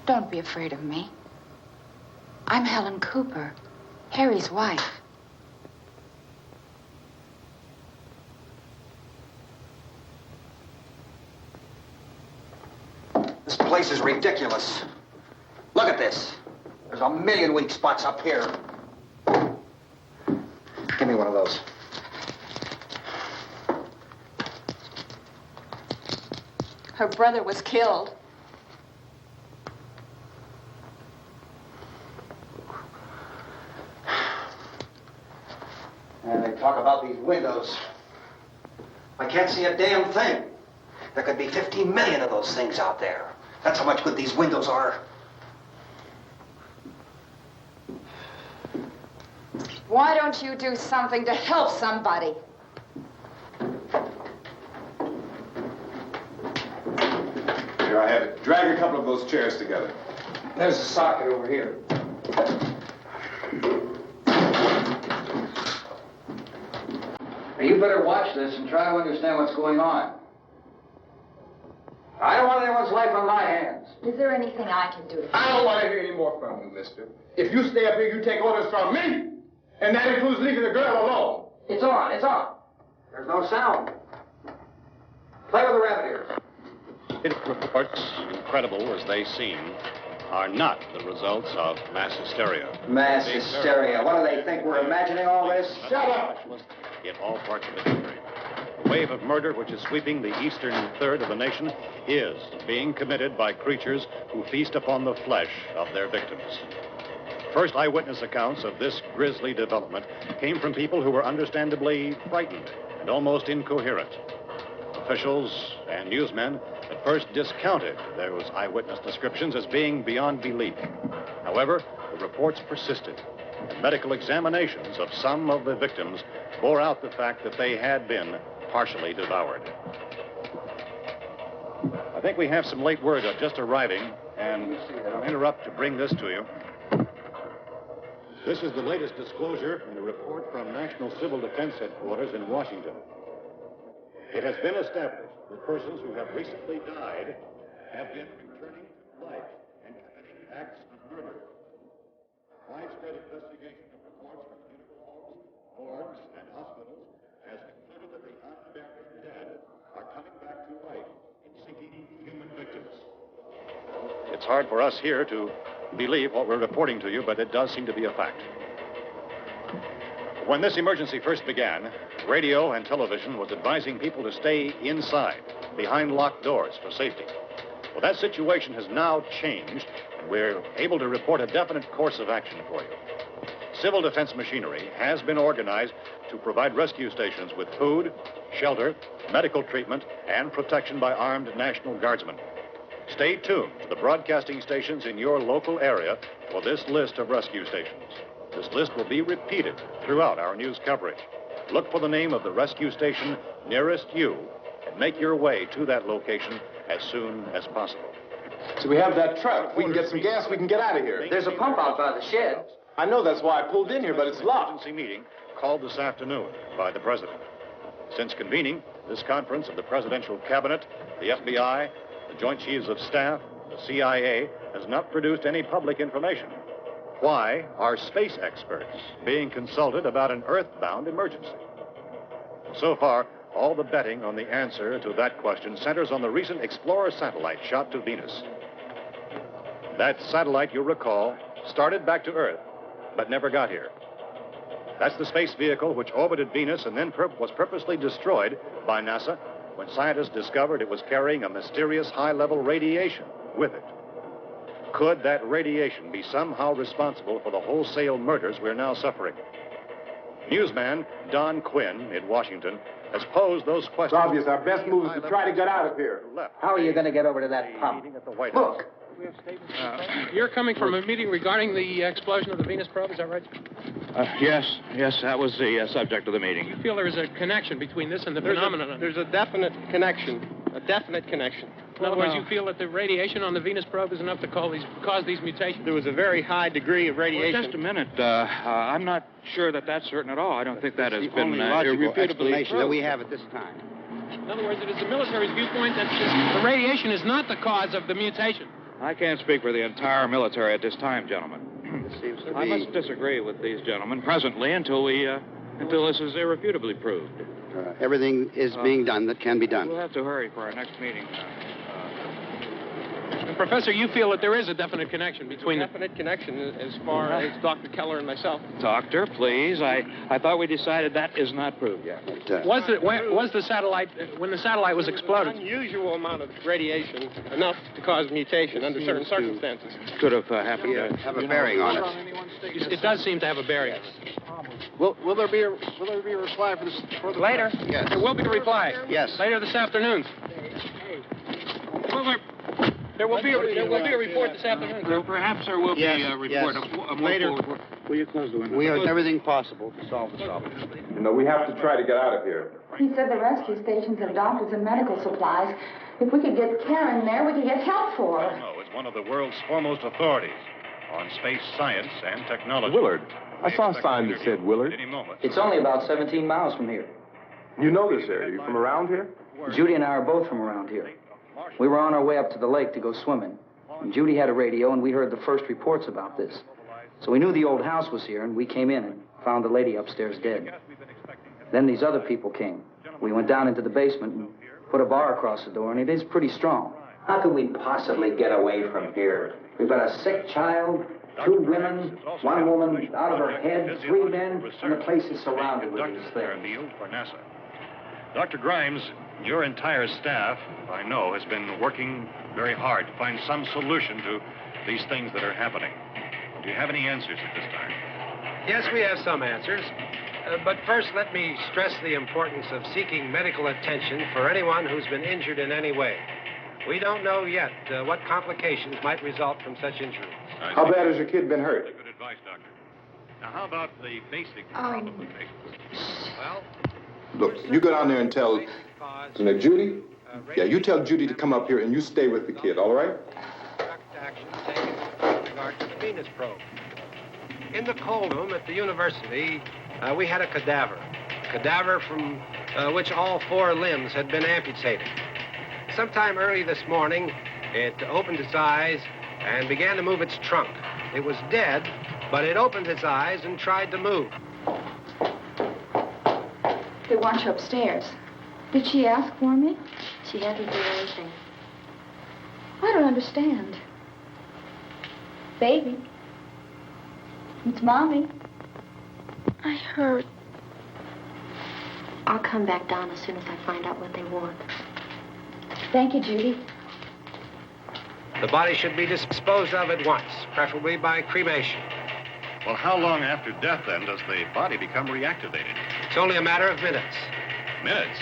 Don't be afraid of me. I'm Helen Cooper, Harry's wife. This place is ridiculous. Look at this. There's a million weak spots up here. Give me one of those. Her brother was killed. And they talk about these windows. I can't see a damn thing. There could be 15 million of those things out there. That's how much good these windows are. Why don't you do something to help somebody? Here, I have it. Drag a couple of those chairs together. There's a socket over here. Now, you better watch this and try to understand what's going on. I don't want anyone's life on my hands. Is there anything I can do? I don't want to hear any more from you, mister. If you stay up here, you take orders from me. And that includes leaving the girl alone. It's on, it's on. There's no sound. Play with the rabbit ears. Reports, incredible as they seem, are not the results of mass hysteria. Mass hysteria. What do they think? We're imagining all this? Shut up! In all parts of the country. The wave of murder which is sweeping the eastern third of the nation is being committed by creatures who feast upon the flesh of their victims. First eyewitness accounts of this grisly development came from people who were understandably frightened and almost incoherent. Officials and newsmen at first discounted those eyewitness descriptions as being beyond belief. However, the reports persisted, and medical examinations of some of the victims bore out the fact that they had been partially devoured. I think we have some late word just arriving, and I'll interrupt to bring this to you. This is the latest disclosure in a report from National Civil Defense Headquarters in Washington. It has been established that persons who have recently died have been returning to life and committing acts of murder. Widespread investigation of reports from uniforms, morgues, and hospitals has concluded that the unburied dead are coming back to life in seeking human victims. It's hard for us here to believe what we're reporting to you, but it does seem to be a fact. When this emergency first began, radio and television was advising people to stay inside, behind locked doors for safety. Well, that situation has now changed, and we're able to report a definite course of action for you. Civil defense machinery has been organized to provide rescue stations with food, shelter, medical treatment, and protection by armed National Guardsmen. Stay tuned to the broadcasting stations in your local area for this list of rescue stations. This list will be repeated throughout our news coverage. Look for the name of the rescue station nearest you and make your way to that location as soon as possible. So we have that truck. If we can get some gas, we can get out of here. There's a pump out by the shed. I know, that's why I pulled in here, but it's locked. Emergency meeting called this afternoon by the President. Since convening this conference of the Presidential Cabinet, the FBI, the Joint Chiefs of Staff, the CIA has not produced any public information. Why are space experts being consulted about an Earth-bound emergency? So far, all the betting on the answer to that question centers on the recent Explorer satellite shot to Venus. That satellite, you'll recall, started back to Earth, but never got here. That's the space vehicle which orbited Venus and then was purposely destroyed by NASA when scientists discovered it was carrying a mysterious high-level radiation with it. Could that radiation be somehow responsible for the wholesale murders we're now suffering? Newsman Don Quinn in Washington has posed those questions. It's obvious our best move is to try to get out of here. How are you going to get over to that pump? Look. You're coming from a meeting regarding the explosion of the Venus probe, is that right? Yes, that was the subject of the meeting. You feel there is a connection between this and the phenomenon? There's a definite connection. In other words, you feel that the radiation on the Venus probe is enough to cause these mutations? There was a very high degree of radiation. Well, just a minute. I'm not sure that that's certain at all. I don't think that has been irrefutably explanation that we have at this time. In other words, it is the military's viewpoint that the radiation is not the cause of the mutation. I can't speak for the entire military at this time, gentlemen. I must disagree with these gentlemen presently until this is irrefutably proved. Everything is being done that can be done. We'll have to hurry for our next meeting. And Professor, you feel that there is a definite connection between definite connection as far as Dr. Keller and myself. Doctor, please. I thought we decided that is not proved yet. Was the satellite, when the satellite was exploded? An unusual amount of radiation, enough to cause mutation under certain circumstances. Could have happened. Have a bearing on it. It does seem to have a bearing. Will there be a reply for the later? Yes. There will be a reply. Yes. Later this afternoon. There will be a report this afternoon. Perhaps there will be a report. Later. Will you close the window? We are doing everything possible to solve the problem. You know, we have to try to get out of here. He said the rescue stations have doctors and medical supplies. If we could get care in there, we could get help for her. No, it's one of the world's foremost authorities on space science and technology. Willard. I saw a sign that said Willard. Any moment. It's only about 17 miles from here. You know this area. You from around here? Judy and I are both from around here. We were on our way up to the lake to go swimming. And Judy had a radio, and we heard the first reports about this. So we knew the old house was here, and we came in and found the lady upstairs dead. Then these other people came. We went down into the basement and put a bar across the door, and it is pretty strong. How could we possibly get away from here? We've got a sick child, 2 women, 1 woman out of her head, 3 men, and the place is surrounded with these things. For NASA. Dr. Grimes, your entire staff, I know, has been working very hard to find some solution to these things that are happening. Do you have any answers at this time? Yes, we have some answers. But first, let me stress the importance of seeking medical attention for anyone who's been injured in any way. We don't know yet what complications might result from such injuries. How bad has your kid been hurt? Good advice, Doctor. Now, how about the basic problem of patients? Well, Look, you go down there and tell, Judy? Yeah, you tell Judy to come up here and you stay with the kid, all right? Action taken with regard to the Venus probe. In the coal room at the university, we had a cadaver from which all 4 limbs had been amputated. Sometime early this morning, it opened its eyes and began to move its trunk. It was dead, but it opened its eyes and tried to move. They want you upstairs. Did she ask for me? She hasn't done anything. I don't understand. Baby. It's Mommy. I heard. I'll come back down as soon as I find out what they want. Thank you, Judy. The body should be disposed of at once, preferably by cremation. Well, how long after death, then, does the body become reactivated? It's only a matter of minutes. Minutes?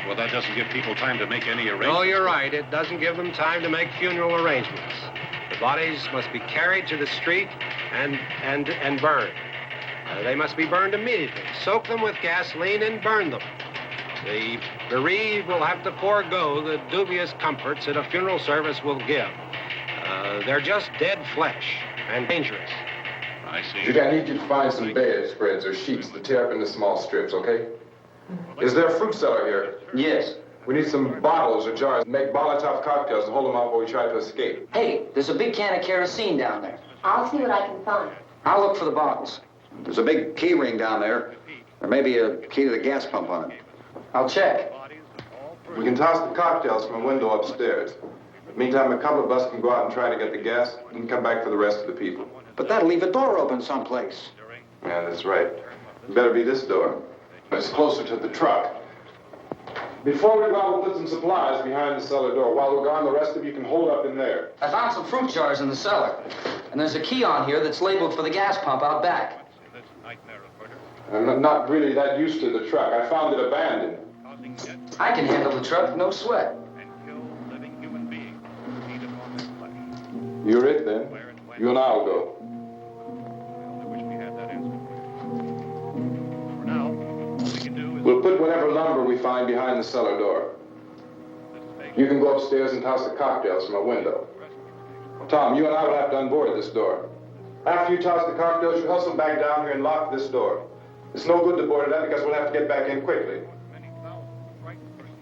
Well, that doesn't give people time to make any arrangements. Oh, you're right. It doesn't give them time to make funeral arrangements. The bodies must be carried to the street and burned. They must be burned immediately. Soak them with gasoline and burn them. The bereaved will have to forego the dubious comforts that a funeral service will give. They're just dead flesh and dangerous. I see. Judy, I need you to find some bedspreads or sheets to tear up into small strips, okay? Is there a fruit cellar here? Yes. We need some bottles or jars to make Molotov cocktails to hold them out while we try to escape. Hey, there's a big can of kerosene down there. I'll see what I can find. I'll look for the bottles. There's a big key ring down there. There may be a key to the gas pump on it. I'll check. We can toss the cocktails from a window upstairs. Meantime, a couple of us can go out and try to get the gas and come back for the rest of the people. But that'll leave a door open someplace. Yeah, that's right. It better be this door. It's closer to the truck. Before we go out, we'll put some supplies behind the cellar door. While we're gone, the rest of you can hold up in there. I found some fruit jars in the cellar. And there's a key on here that's labeled for the gas pump out back. I'm not really that used to the truck. I found it abandoned. I can handle the truck, no sweat. You're it, then. You and I'll go. We'll put whatever lumber we find behind the cellar door. You can go upstairs and toss the cocktails from a window. Tom, you and I will have to unboard this door. After you toss the cocktails, you hustle back down here and lock this door. It's no good to board it up because we'll have to get back in quickly.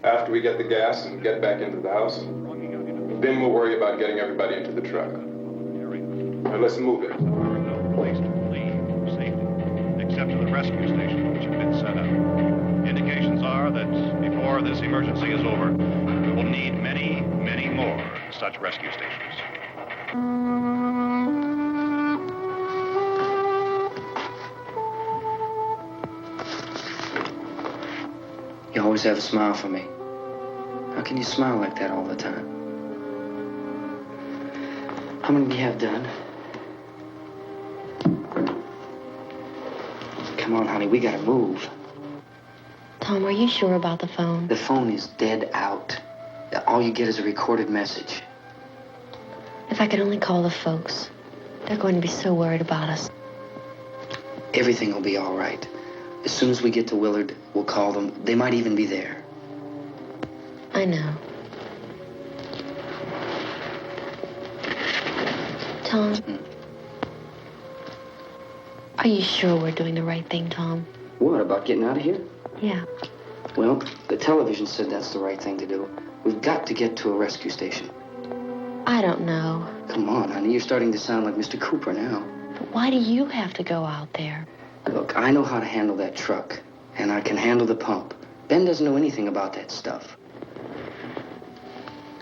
After we get the gas and get back into the house, then we'll worry about getting everybody into the truck. Now let's move it. No place to leave safely, except to the rescue station, which have been set up. Indications are that before this emergency is over, we will need many, many more such rescue stations. You always have a smile for me. How can you smile like that all the time? How many do you have done? Come on, honey, we gotta move. Tom, are you sure about the phone? The phone is dead out. All you get is a recorded message. If I could only call the folks. They're going to be so worried about us. Everything will be all right. As soon as we get to Willard, we'll call them. They might even be there. I know. Tom? Are you sure we're doing the right thing, Tom? What, about getting out of here? Yeah. Well, the television said that's the right thing to do. We've got to get to a rescue station. I don't know. Come on, honey. You're starting to sound like Mr. Cooper now. But why do you have to go out there? Look, I know how to handle that truck, and I can handle the pump. Ben doesn't know anything about that stuff.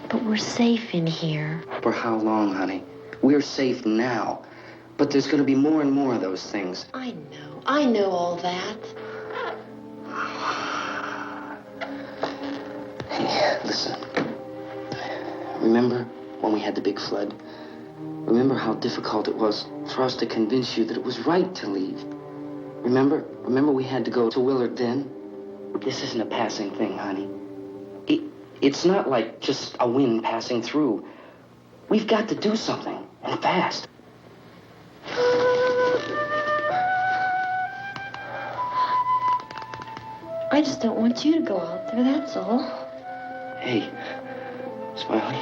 But we're safe in here. For how long, honey? We're safe now. But there's going to be more and more of those things. I know. I know all that. Hey, listen. Remember when we had the big flood? Remember how difficult it was for us to convince you that it was right to leave? Remember we had to go to Willard then? This isn't a passing thing, honey. It's not like just a wind passing through. We've got to do something, and fast. I just don't want you to go out there, that's all. Hey, Smiley.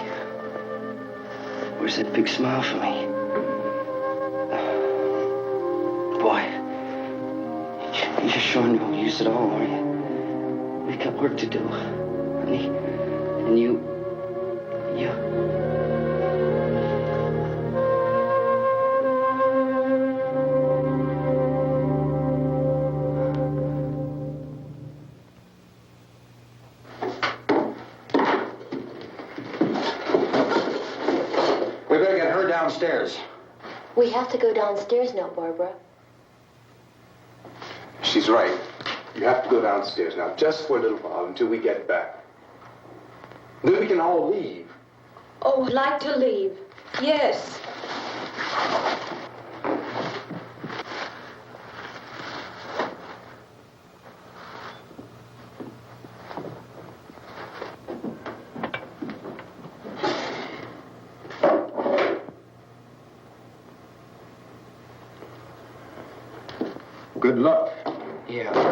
Where's that big smile for me? Boy, you're sure no use at all, are you? We've got work to do, honey. And you... We better get her downstairs. We have to go downstairs now, Barbara. She's right. You have to go downstairs now, just for a little while, until we get back. Then we can all leave. Oh, I'd like to leave. Yes. Good luck. Yeah.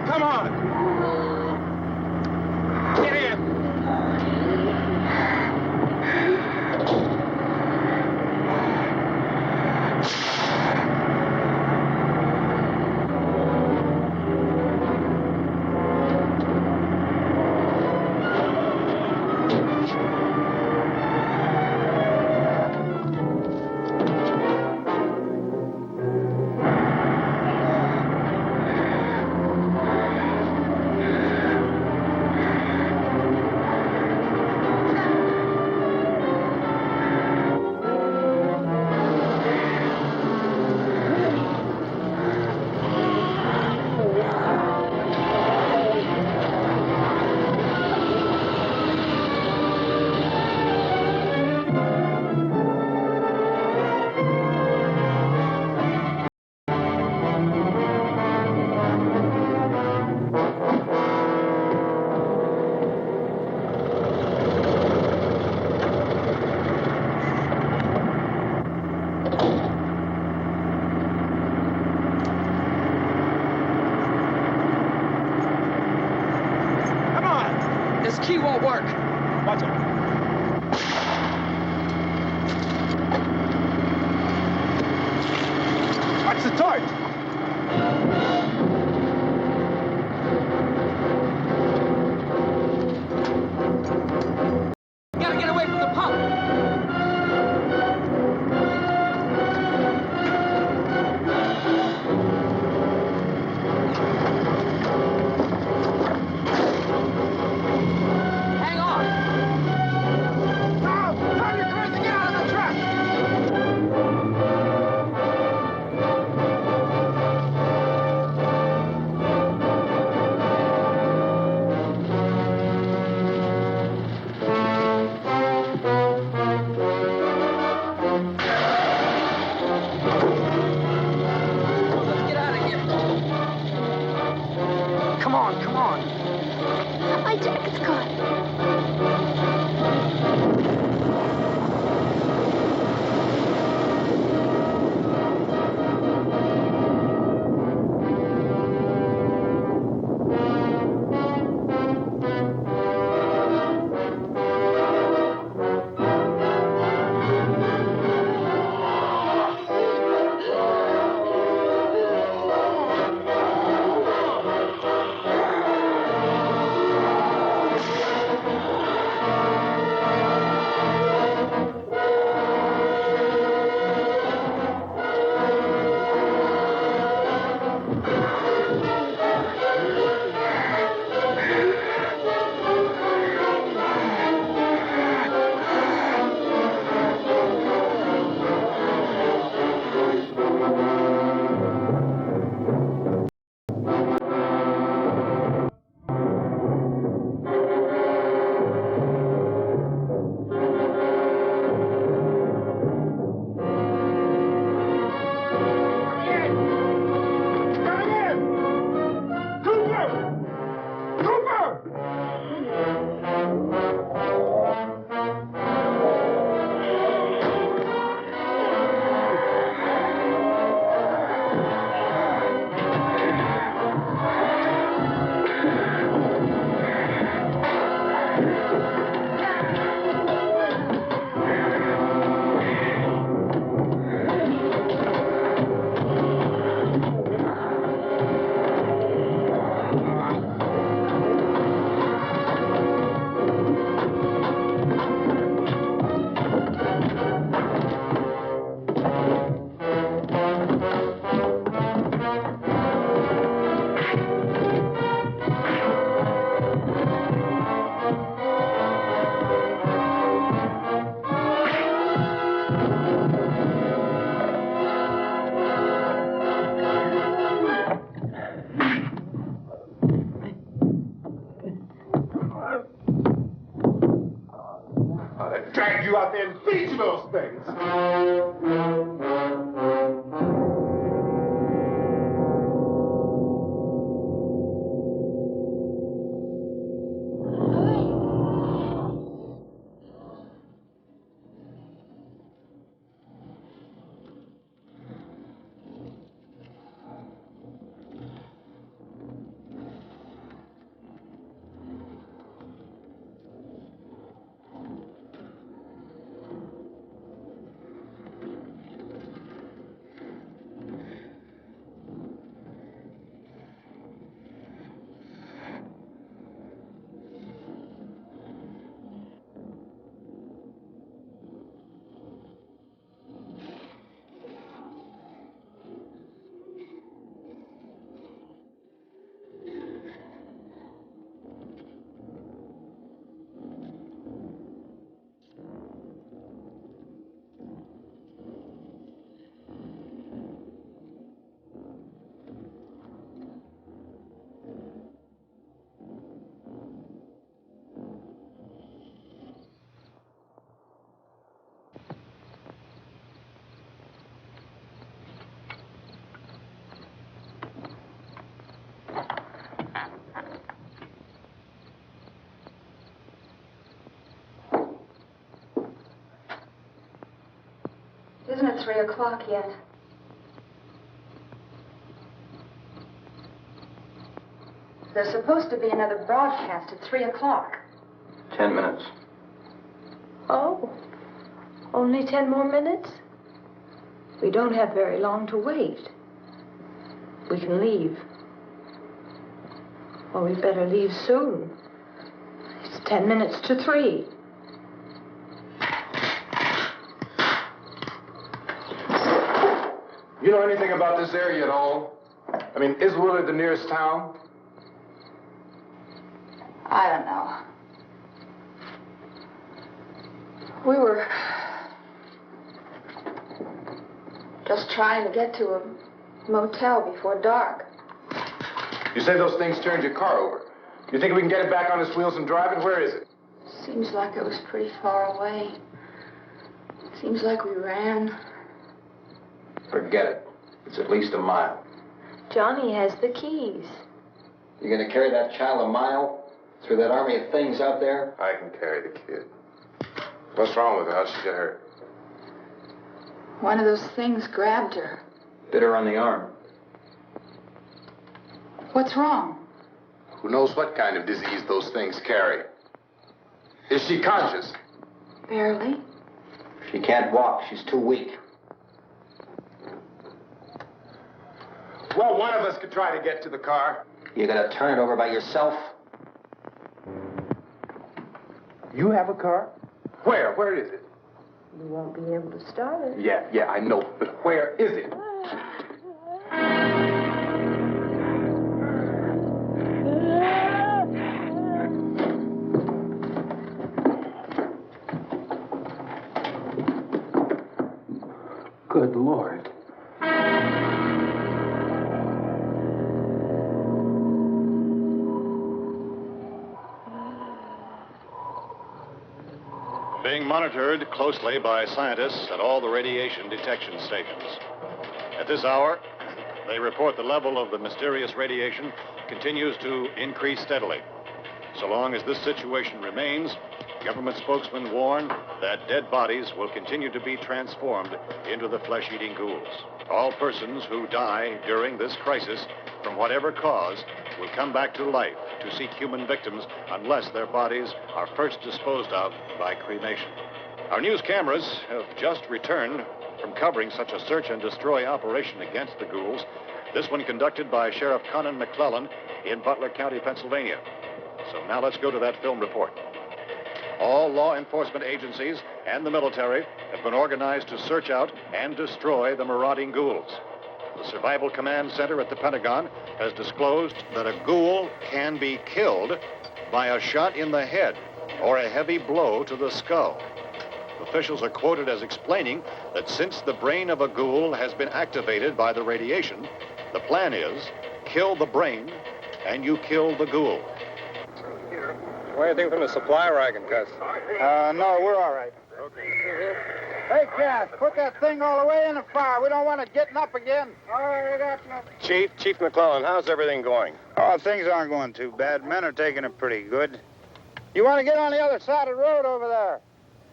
Come on. Get in. This key won't work. Watch it. Watch the torch. Gotta get away from the pump. Hang on. Now, turn your cars and get out of the truck. Let's get out of here. Come on, come on. My jacket's caught. Drag you out there and feed you those things. Isn't it 3 o'clock yet? There's supposed to be another broadcast at 3 o'clock. 10 minutes. Oh, only 10 more minutes? We don't have very long to wait. We can leave. Well, we'd better leave soon. It's 10 minutes to 3. You know anything about this area at all? I mean, is Willard the nearest town? I don't know. We were just trying to get to a motel before dark. You say those things turned your car over. You think we can get it back on its wheels and drive it? Where is it? Seems like it was pretty far away. Seems like we ran. Forget it. It's at least a mile. Johnny has the keys. You gonna carry that child a mile through that army of things out there? I can carry the kid. What's wrong with her? How'd she get hurt? One of those things grabbed her. Bit her on the arm. What's wrong? Who knows what kind of disease those things carry? Is she conscious? Barely. She can't walk. She's too weak. Well, one of us could try to get to the car. You gonna turn it over by yourself? You have a car? Where? Where is it? You won't be able to start it. Yeah, I know. But where is it? Good Lord. Being monitored closely by scientists at all the radiation detection stations. At this hour, they report the level of the mysterious radiation continues to increase steadily. So long as this situation remains, government spokesmen warn that dead bodies will continue to be transformed into the flesh-eating ghouls. All persons who die during this crisis, from whatever cause, will come back to life to seek human victims unless their bodies are first disposed of by cremation. Our news cameras have just returned from covering such a search and destroy operation against the ghouls, this one conducted by Sheriff Conan McClellan in Butler County, Pennsylvania. So now let's go to that film report. All law enforcement agencies and the military have been organized to search out and destroy the marauding ghouls. The Survival Command Center at the Pentagon has disclosed that a ghoul can be killed by a shot in the head or a heavy blow to the skull. Officials are quoted as explaining that since the brain of a ghoul has been activated by the radiation, the plan is kill the brain and you kill the ghoul. What do you think from the supply wagon, Cuz? No, we're all right. Hey, Cass, put that thing all the way in the fire. We don't want it getting up again. All right, that's nothing. Chief McClellan, how's everything going? Oh, things aren't going too bad. Men are taking it pretty good. You want to get on the other side of the road over there?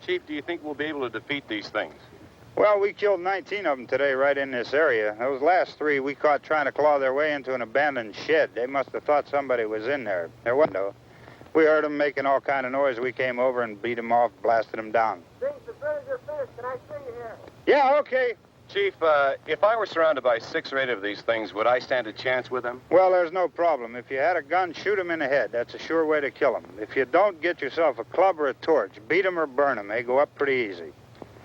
Chief, do you think we'll be able to defeat these things? Well, we killed 19 of them today right in this area. Those last 3 we caught trying to claw their way into an abandoned shed. They must have thought somebody was in there. There wasn't, though. We heard them making all kind of noise. We came over and beat them off, blasted them down. Things are finished. Can I see you here? Yeah, okay. Chief, if I were surrounded by 6 or 8 of these things, would I stand a chance with them? Well, there's no problem. If you had a gun, shoot them in the head. That's a sure way to kill them. If you don't, get yourself a club or a torch. Beat them or burn them. They go up pretty easy.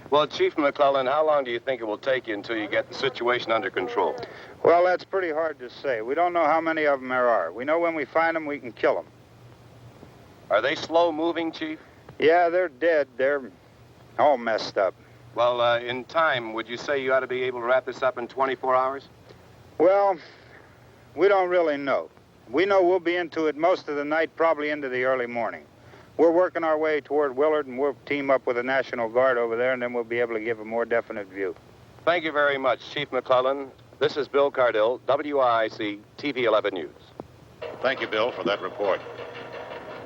Well, Chief McClellan, how long do you think it will take you until you get the situation under control? Well, that's pretty hard to say. We don't know how many of them there are. We know when we find them, we can kill them. Are they slow-moving, Chief? Yeah, they're dead. They're all messed up. Well, in time, would you say you ought to be able to wrap this up in 24 hours? Well, we don't really know. We know we'll be into it most of the night, probably into the early morning. We're working our way toward Willard, and we'll team up with the National Guard over there, and then we'll be able to give a more definite view. Thank you very much, Chief McClellan. This is Bill Cardill, WIC TV 11 News. Thank you, Bill, for that report.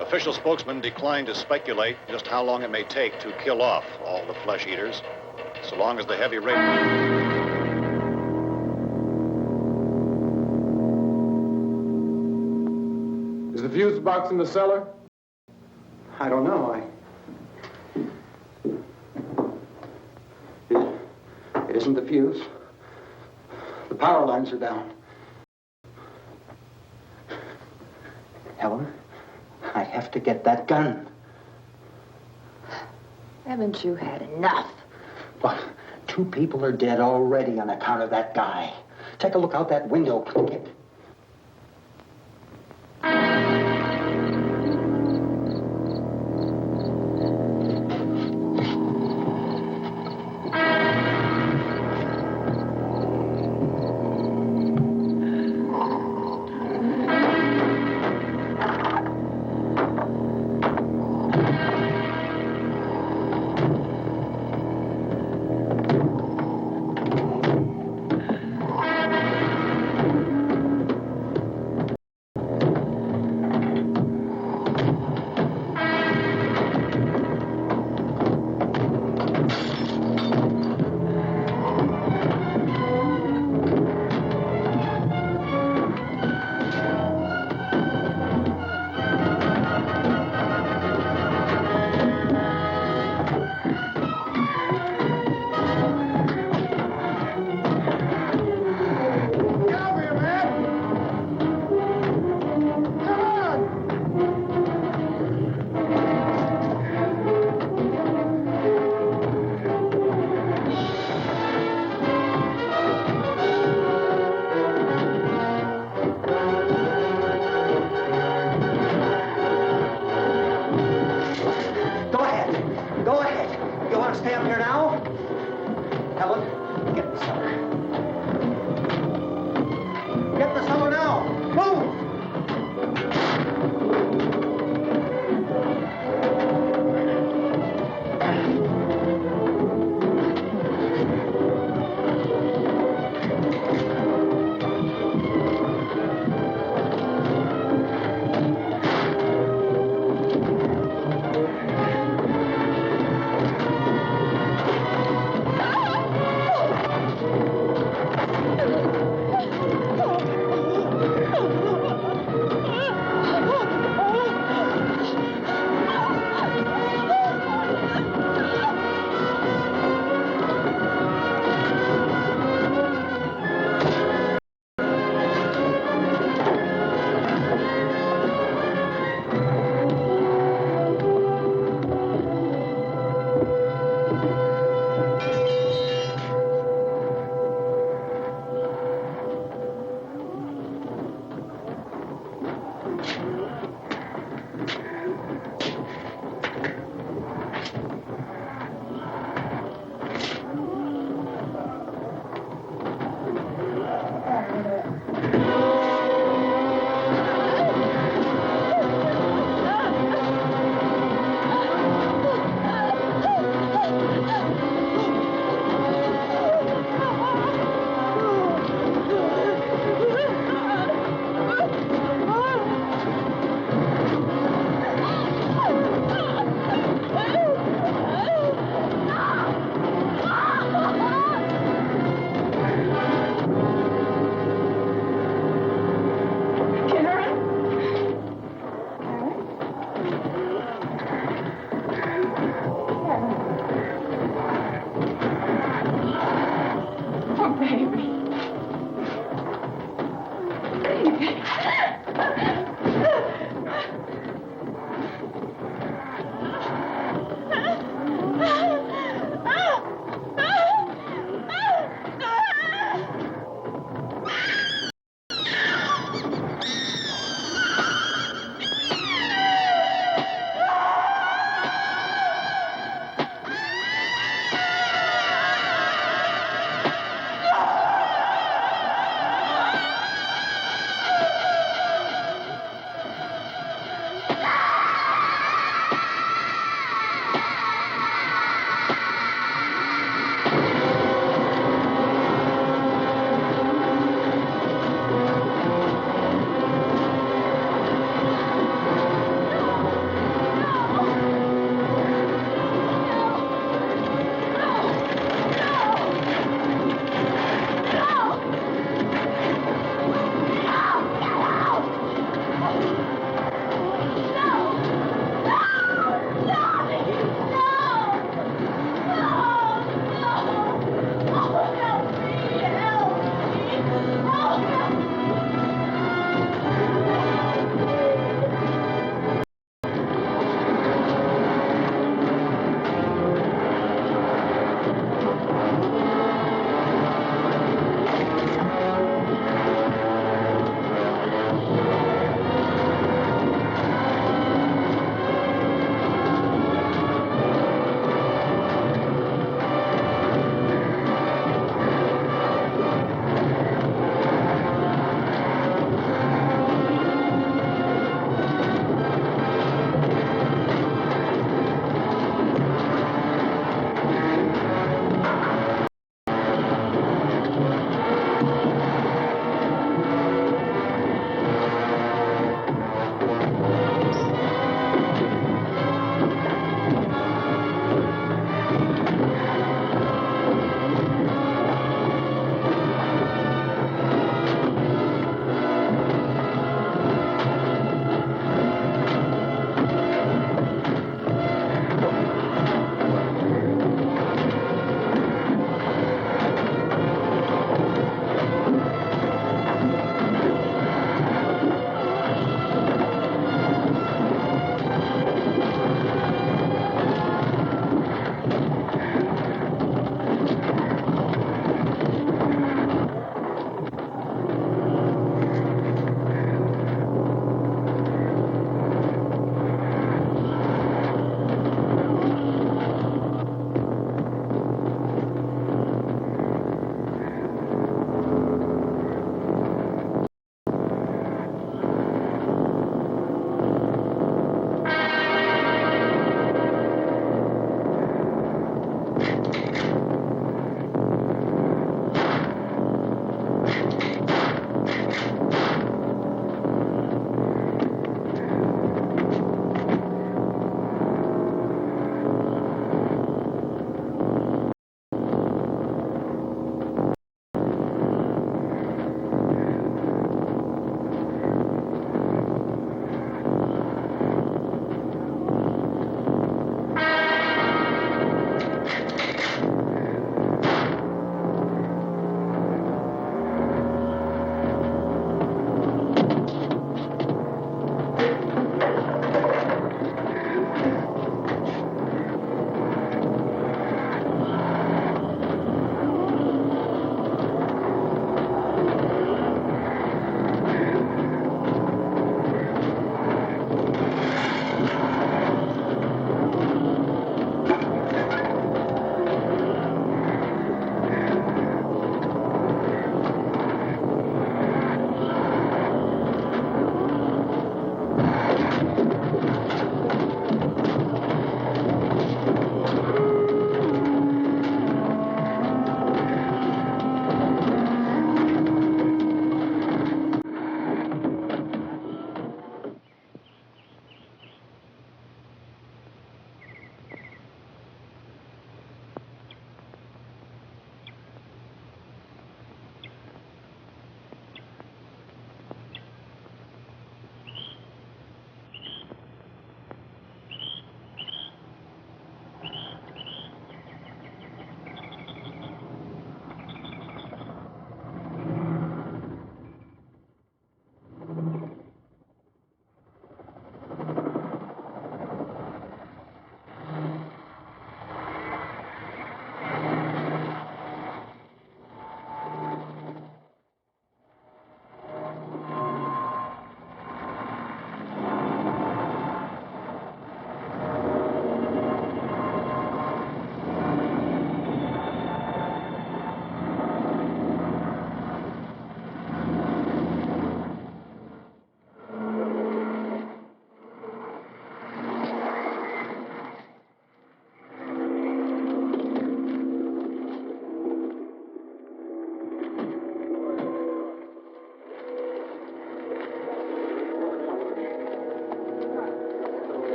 Official spokesman declined to speculate just how long it may take to kill off all the flesh eaters, so long as the heavy rain... Is the fuse box in the cellar? I don't know. It isn't the fuse. The power lines are down. Helen, I have to get that gun. Haven't you had enough? What? 2 people are dead already on account of that guy. Take a look out that window, Clinkett.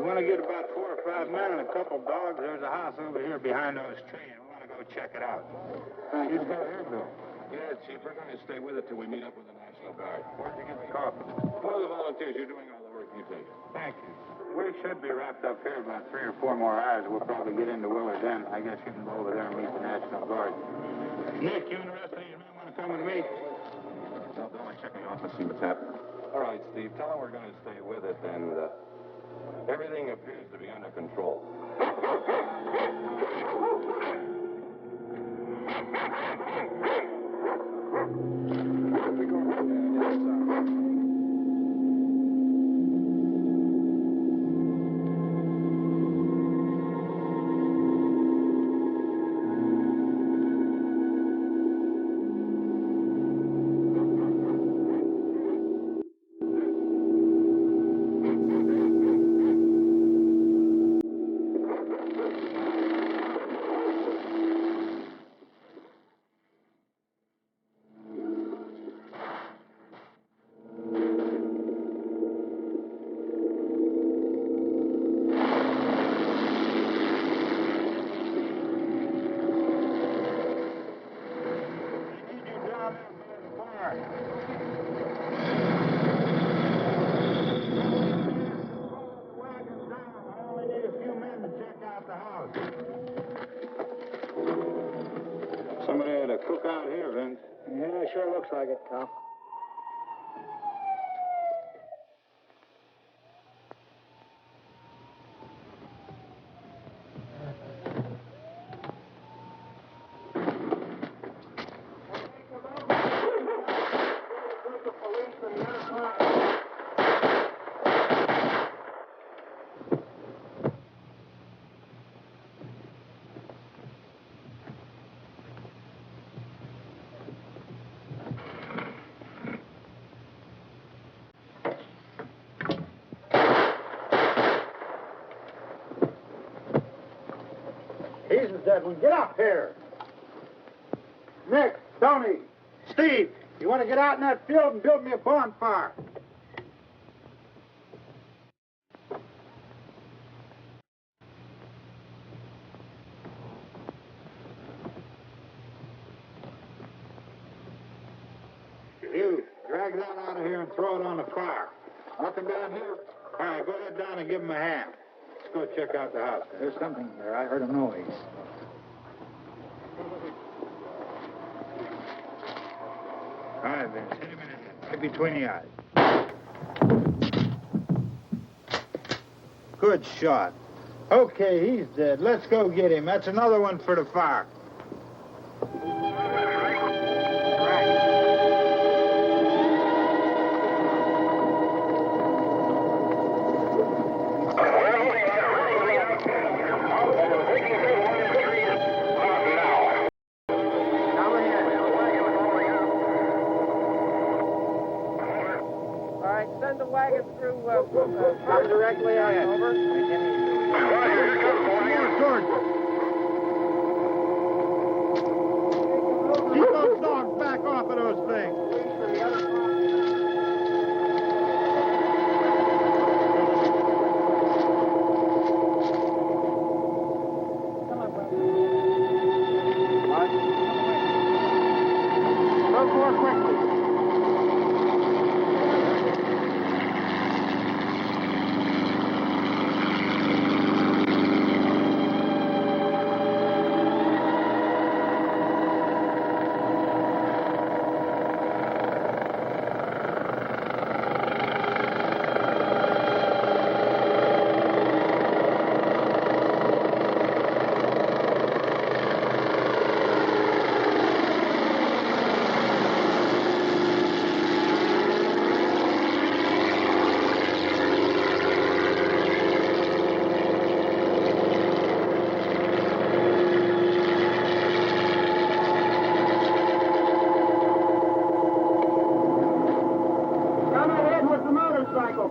want to get about 4 or 5 men and a couple dogs, there's a house over here behind those trees. We want to go check it out. You go here, Bill. Yeah, Chief, we're going to stay with it till we meet up with the National Guard. Where'd you get the coffee? One of the volunteers, you're doing all the work, you take it. Thank you. We should be wrapped up here about 3 or 4 more hours. We'll probably get into Willard then. I guess you can go over there and meet the National Guard. Nick, you and the rest of these men want to come with me? No, don't I check the office, see what's happening? All right, Steve, tell them we're going to stay with it, and everything appears to be under control. Somebody had a cook out here, Vince. Yeah, sure looks like it, Karl. He's the dead one. Get up here. Nick, Tony, Steve, you want to get out in that field and build me a bonfire? You, drag that out of here and throw it on the fire. Nothing down here? All right, go ahead down and give him a hand. Let's go check out the house. There's something there. I heard a noise. All right, Vince, hit him in the head. Right between the eyes. Good shot. Okay, he's dead. Let's go get him. That's another one for the fire. Send the wagon through, come directly on over. Keep those dogs back off of those things. Move more quickly.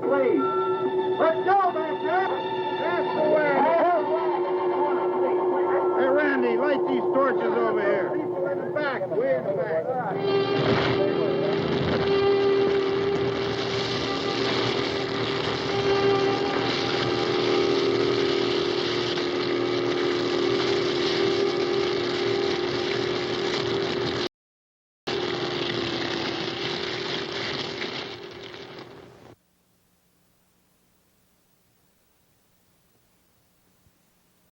Please. Let's go back there. That's the way. Hey, Randy, light these torches over